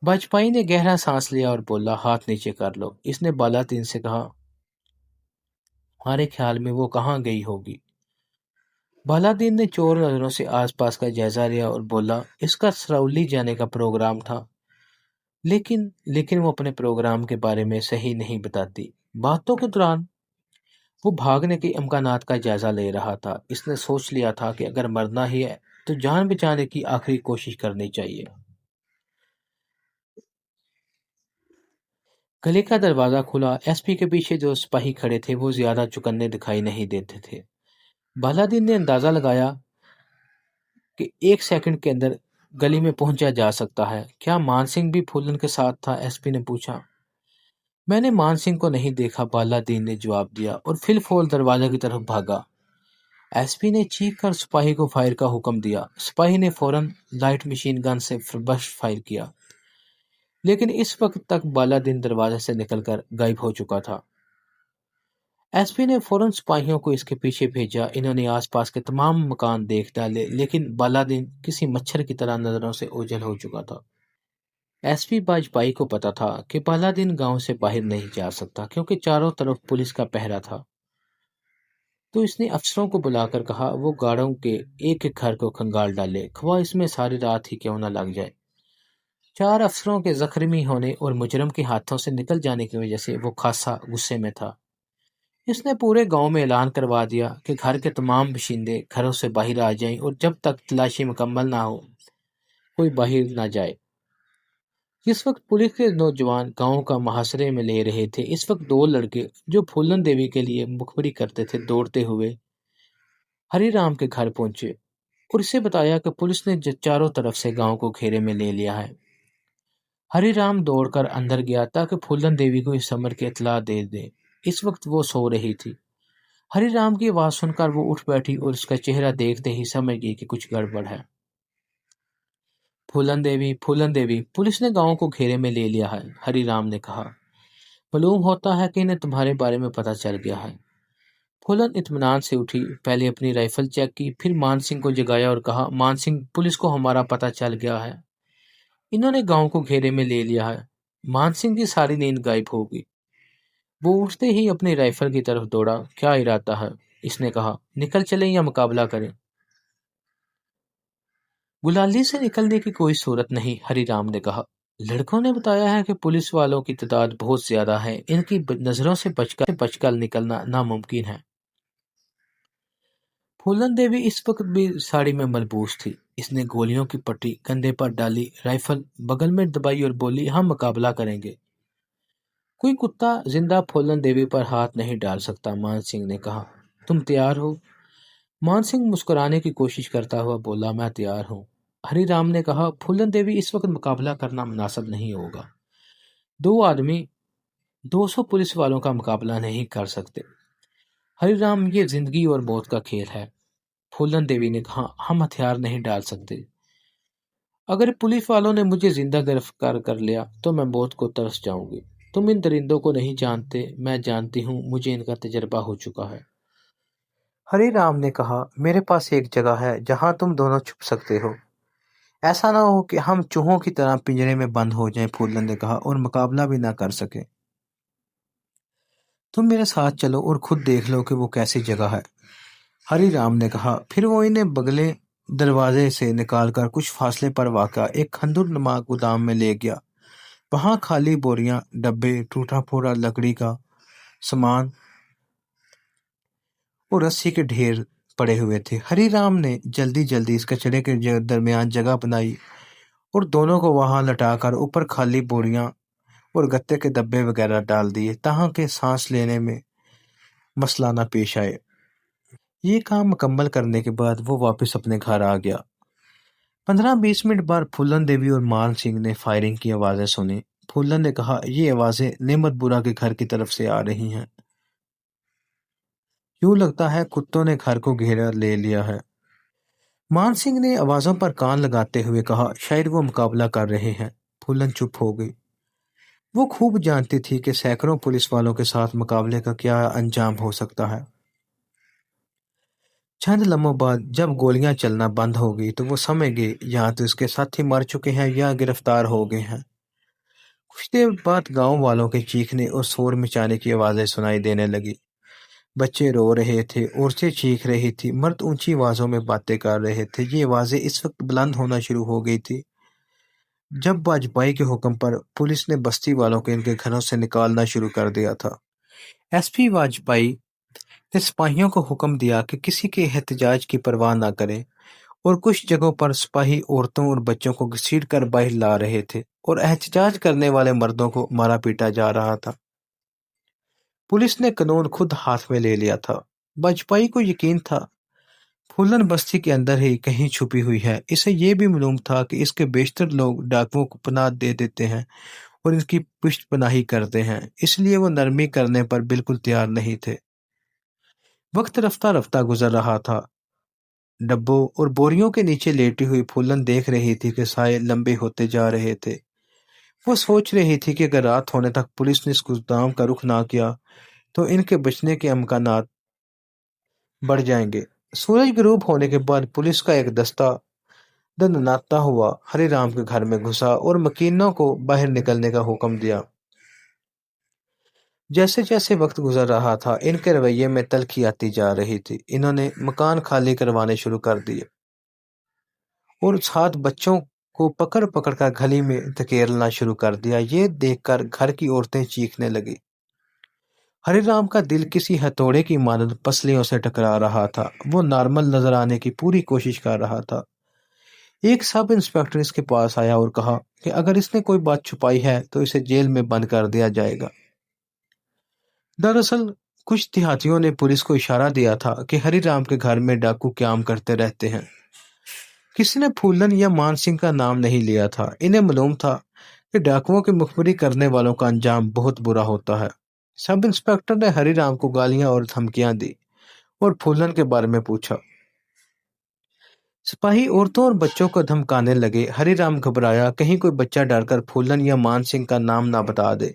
باجپائی نے گہرا سانس لیا اور بولا، ہاتھ نیچے کر لو۔ اس نے بالا دین سے کہا، ہمارے خیال میں وہ کہاں گئی ہوگی؟ بالا دین نے چور نظروں سے آس پاس کا جائزہ لیا اور بولا، اس کا سروللی جانے کا پروگرام تھا، لیکن وہ اپنے پروگرام کے بارے میں صحیح نہیں بتاتی۔ باتوں کے دوران وہ بھاگنے کے امکانات کا جائزہ لے رہا تھا۔ اس نے سوچ لیا تھا کہ اگر مرنا ہی ہے تو جان بچانے کی آخری کوشش کرنی چاہیے۔ گلے کا دروازہ کھلا۔ ایس پی کے پیچھے جو سپاہی کھڑے تھے وہ زیادہ چکنے دکھائی نہیں دیتے تھے۔ بالا دین نے اندازہ لگایا کہ 1 سیکنڈ کے اندر گلی میں پہنچا جا سکتا ہے۔ کیا مان سنگھ بھی پھولن کے ساتھ تھا؟ ایس پی نے پوچھا۔ میں نے مان سنگھ کو نہیں دیکھا، بالا دین نے جواب دیا اور فل فول دروازے کی طرف بھاگا۔ ایس پی نے چیخ کر سپاہی کو فائر کا حکم دیا۔ سپاہی نے فوراً لائٹ مشین گن سے برسٹ فائر کیا، لیکن اس وقت تک بالا دین دروازے سے نکل کر غائب ہو چکا تھا۔ ایس پی نے فوراً سپاہیوں کو اس کے پیچھے بھیجا۔ انہوں نے آس پاس کے تمام مکان دیکھ ڈالے، لیکن بالا دین کسی مچھر کی طرح نظروں سے اوجھل ہو چکا تھا۔ ایس پی باجپائی کو پتا تھا کہ بالا دین گاؤں سے باہر نہیں جا سکتا کیونکہ چاروں طرف پولیس کا پہرا تھا، تو اس نے افسروں کو بلا کر کہا وہ گاڑوں کے ایک ایک گھر کو کھنگال ڈالے، خواہ اس میں ساری رات ہی کیوں نہ لگ جائے۔ 4 افسروں کے زخمی ہونے اور مجرم کے ہاتھوں سے نکل جانے کی وجہ سے وہ خاصا غصے میں تھا۔ اس نے پورے گاؤں میں اعلان کروا دیا کہ گھر کے تمام باشندے گھروں سے باہر آ جائیں اور جب تک تلاشی مکمل نہ ہو کوئی باہر نہ جائے۔ جس وقت پولیس کے نوجوان گاؤں کا محاصرے میں لے رہے تھے، اس وقت 2 لڑکے جو پھولن دیوی کے لیے مخبری کرتے تھے دوڑتے ہوئے ہری رام کے گھر پہنچے اور اسے بتایا کہ پولیس نے چاروں طرف سے گاؤں کو گھیرے میں لے لیا ہے۔ ہری رام دوڑ کر اندر گیا تاکہ پھولن دیوی کو اس امر کی اطلاع دے دے۔ اس وقت وہ سو رہی تھی۔ ہری رام کی آواز سن کر وہ اٹھ بیٹھی اور اس کا چہرہ دیکھتے ہی سمجھ گئی کہ کچھ گڑبڑ ہے۔ پھولن دیوی، پولیس نے گاؤں کو گھیرے میں لے لیا ہے، ہری رام نے کہا۔ معلوم ہوتا ہے کہ انہیں تمہارے بارے میں پتہ چل گیا ہے۔ پھولن اطمینان سے اٹھی، پہلے اپنی رائفل چیک کی، پھر مان سنگھ کو جگایا اور کہا، مان سنگھ، پولیس کو ہمارا پتہ چل گیا ہے، انہوں نے گاؤں کو گھیرے میں لے لیا ہے۔ مان سنگھ کی ساری نیند غائب ہو گئی۔ وہ اٹھتے ہی اپنی رائفل کی طرف دوڑا۔ کیا ارادہ ہے؟ اس نے کہا۔ نکل چلیں یا مقابلہ کریں؟ گلالی سے نکلنے کی کوئی صورت نہیں، ہری رام نے کہا۔ لڑکوں نے بتایا ہے کہ پولیس والوں کی تعداد بہت زیادہ ہے، ان کی نظروں سے بچ کر نکلنا ناممکن ہے۔ پھولن دیوی اس وقت بھی ساڑی میں ملبوس تھی۔ اس نے گولیوں کی پٹی کندھے پر ڈالی، رائفل بغل میں دبائی اور بولی، ہم مقابلہ کریں گے۔ کوئی کتا زندہ پھولن دیوی پر ہاتھ نہیں ڈال سکتا، مان سنگھ نے کہا۔ تم تیار ہو؟ مان سنگھ مسکرانے کی کوشش کرتا ہوا بولا، میں تیار ہوں۔ ہری رام نے کہا، پھولن دیوی اس وقت مقابلہ کرنا مناسب نہیں ہوگا۔ 2 آدمی 200 پولیس والوں کا مقابلہ نہیں کر سکتے۔ ہری رام، یہ زندگی اور موت کا کھیل ہے۔ پھولن دیوی نے کہا، ہم ہتھیار نہیں ڈال سکتے۔ اگر پولیس والوں نے مجھے زندہ گرفتار کر لیا تو میں موت کو ترس جاؤں گی۔ تم ان درندوں کو نہیں جانتے، میں جانتی ہوں، مجھے ان کا تجربہ ہو چکا ہے۔ ہری رام نے کہا، میرے پاس ایک جگہ ہے جہاں تم دونوں چھپ سکتے ہو۔ ایسا نہ ہو کہ ہم چوہوں کی طرح پنجرے میں بند ہو جائیں، پھولن نے کہا، اور مقابلہ بھی نہ کر سکیں۔ تم میرے ساتھ چلو اور خود دیکھ لو کہ وہ کیسی جگہ ہے، ہری رام نے کہا۔ پھر وہ انہیں بگلے دروازے سے نکال کر کچھ فاصلے پر واقع ایک کھنڈر نما گودام میں لے گیا۔ وہاں خالی بوریاں، ڈبے، ٹوٹا پھوٹا لکڑی کا सामान और रस्सी के ढेर पड़े हुए थे। हरी राम ने जल्दी जल्दी इस कचरे के दरमियान जगह बनाई और दोनों को वहां लटाकर ऊपर खाली बोरियां और गत्ते के डब्बे वगैरह डाल दिए, ताकि सांस लेने में मसला न पेश आए। ये काम मुकम्मल करने के बाद वो वापस अपने घर आ गया। 15-20 मिनट बाद फूलन देवी और मान सिंह ने फायरिंग की आवाजें सुनी। फूलन ने कहा, ये आवाजें नेमत बुरा के घर की तरफ से आ रही हैं। यूं लगता है कुत्तों ने घर को घेरा ले लिया है। मान सिंह ने आवाजों पर कान लगाते हुए कहा, शायद वो मुकाबला कर रहे हैं। फूलन चुप हो गई। वो खूब जानती थी कि सैकड़ों पुलिस वालों के साथ मुकाबले का क्या अंजाम हो सकता है। चंद लम्हों बाद जब गोलियां चलना बंद हो गई तो वो समझ गए या तो इसके साथी मर चुके हैं या गिरफ्तार हो गए हैं। कुछ देर बाद गांव वालों के चीखने और शोर मचाने की आवाजें सुनाई देने लगी। बच्चे रो रहे थे, औरतें चीख रही थी, मर्द ऊंची आवाजों में बातें कर रहे थे। ये आवाजें इस वक्त बुलंद होना शुरू हो गई थी जब वाजपेयी के हुक्म पर पुलिस ने बस्ती वालों को इनके घरों से निकालना शुरू कर दिया था। एसपी वाजपेयी ने सिपाहियों को हुक्म दिया कि किसी के एहतजाज की परवाह न करें, और कुछ जगहों पर सिपाही औरतों और बच्चों को घसीट कर बाहर ला रहे थे और एहतजाज करने वाले मर्दों को मारा पीटा जा रहा था। पुलिस ने कानून खुद हाथ में ले लिया था। वाजपेयी को यकीन था फूलन बस्ती के अंदर ही कहीं छुपी हुई है। इसे यह भी मालूम था कि इसके बेशतर लोग डाकुओं को पनाह दे देते हैं और इनकी पुष्टपनाही करते हैं, इसलिए वो नरमी करने पर बिल्कुल तैयार नहीं थे। वक्त रफ्ता रफ्ता गुजर रहा था। डब्बों और बोरियों के नीचे लेटी हुई फूलन देख रही थी कि साए लंबे होते जा रहे थे। वो सोच रही थी कि अगर रात होने तक पुलिस ने इस गोदाम का रुख ना किया तो इनके बचने के अमकानात बढ़ जाएंगे। सूरज गरूब होने के बाद पुलिस का एक दस्ता दंदनाता हुआ हरी राम के घर में घुसा और मकीनों को बाहर निकलने का हुक्म दिया। जैसे जैसे वक्त गुजर रहा था, इनके रवैये में तल्खी आती जा रही थी। इन्होंने मकान खाली करवाने शुरू कर दिए और साथ बच्चों को पकड़ पकड़ कर गली में धकेलना शुरू कर दिया। ये देखकर घर की औरतें चीखने लगी। हरिराम का दिल किसी हथौड़े की मानद पसलियों से टकरा रहा था। वो नॉर्मल नजर आने की पूरी कोशिश कर रहा था। एक सब इंस्पेक्टर इसके पास आया और कहा कि अगर इसने कोई बात छुपाई है तो इसे जेल में बंद कर दिया जाएगा। दरअसल कुछ देहातियों ने पुलिस को इशारा दिया था कि हरिराम के घर में डाकू क्याम करते रहते हैं। किसी ने फूलन या मान सिंह का नाम नहीं लिया था। इन्हें मालूम था कि डाकुओं की मुखबिरी करने वालों का अंजाम बहुत बुरा होता है। सब इंस्पेक्टर ने हरिराम को गालियां और धमकियां दी और फूलन के बारे में पूछा। सिपाही औरतों और बच्चों को धमकाने लगे। हरिराम घबराया, कहीं कोई बच्चा डरकर फूलन या मान सिंह का नाम ना बता दे।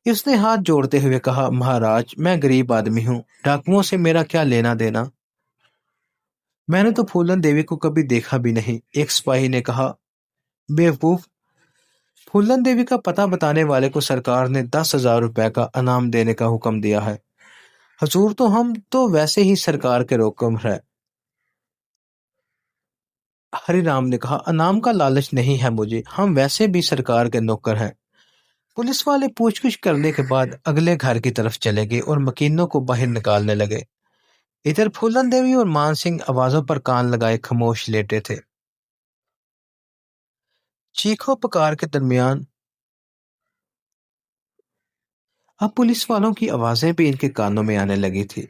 इसने हाथ जोड़ते हुए कहा, महाराज, मैं गरीब आदमी हूँ, डाकुओं से मेरा क्या लेना देना। मैंने तो फूलन देवी को कभी देखा भी नहीं, एक सिपाही ने कहा। बेवकूफ, फूलन देवी का पता बताने वाले को सरकार ने 10,000 रुपए का इनाम देने का हुक्म दिया है। हजूर, तो हम तो वैसे ही सरकार के हुक्म है। हरिराम ने कहा, इनाम का लालच नहीं है मुझे, हम वैसे भी सरकार के नौकर हैं। पुलिस वाले पूछताछ करने के बाद अगले घर की तरफ चले गए और मकीनों को बाहर निकालने लगे। इधर फूलन देवी और मान सिंह आवाजों पर कान लगाए खामोश लेटे थे। चीखों पुकार के दरमियान अब पुलिस वालों की आवाजें भी इनके कानों में आने लगी थी।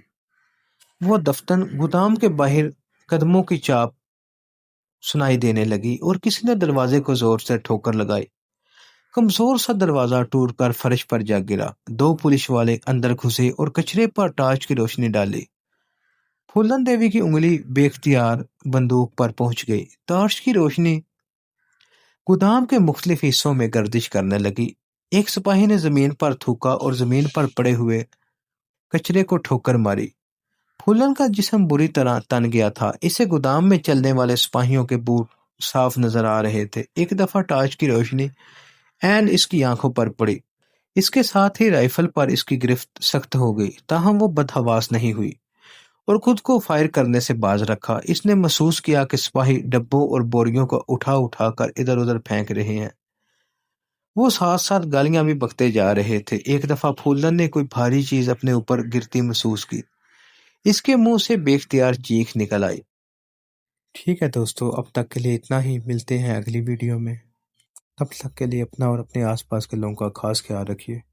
वो दफ्तर गोदाम के बाहर कदमों की चाप सुनाई देने लगी और किसी ने दरवाजे को जोर से ठोकर लगाई। कमजोर सा दरवाजा टूटकर फर्श पर जा गिरा। दो पुलिस वाले अंदर घुसे और कचरे पर टार्च की रोशनी डाली। फूलन देवी की उंगली बेख्तियार बंदूक पर पहुंच गई। टार्च की रोशनी गोदाम के मुख्तलिफ हिस्सों में गर्दिश करने लगी। एक सिपाही ने जमीन पर थूका और जमीन पर पड़े हुए कचरे को ठोकर मारी। फूलन का जिस्म बुरी तरह तन गया था। इसे गोदाम में चलने वाले सिपाहियों के बूट साफ नजर आ रहे थे। एक दफा टार्च की रोशनी ऐन इसकी आंखों पर पड़ी। इसके साथ ही राइफल पर इसकी गिरफ्त सख्त हो गई, ताहम वो बदहवास नहीं हुई और खुद को फायर करने से बाज रखा। इसने महसूस किया कि सिपाही डब्बों और बोरियों को उठा उठा कर इधर उधर फेंक रहे हैं। وہ ساتھ ساتھ گالیاں بھی بکتے جا رہے تھے۔ ایک دفعہ پھولن نے کوئی بھاری چیز اپنے اوپر گرتی محسوس کی۔ اس کے منہ سے بے اختیار چیخ نکل آئی۔ ٹھیک ہے دوستو، اب تک کے لیے اتنا ہی، ملتے ہیں اگلی ویڈیو میں۔ تب تک کے لیے اپنا اور اپنے آس پاس کے لوگوں کا خاص خیال رکھیے۔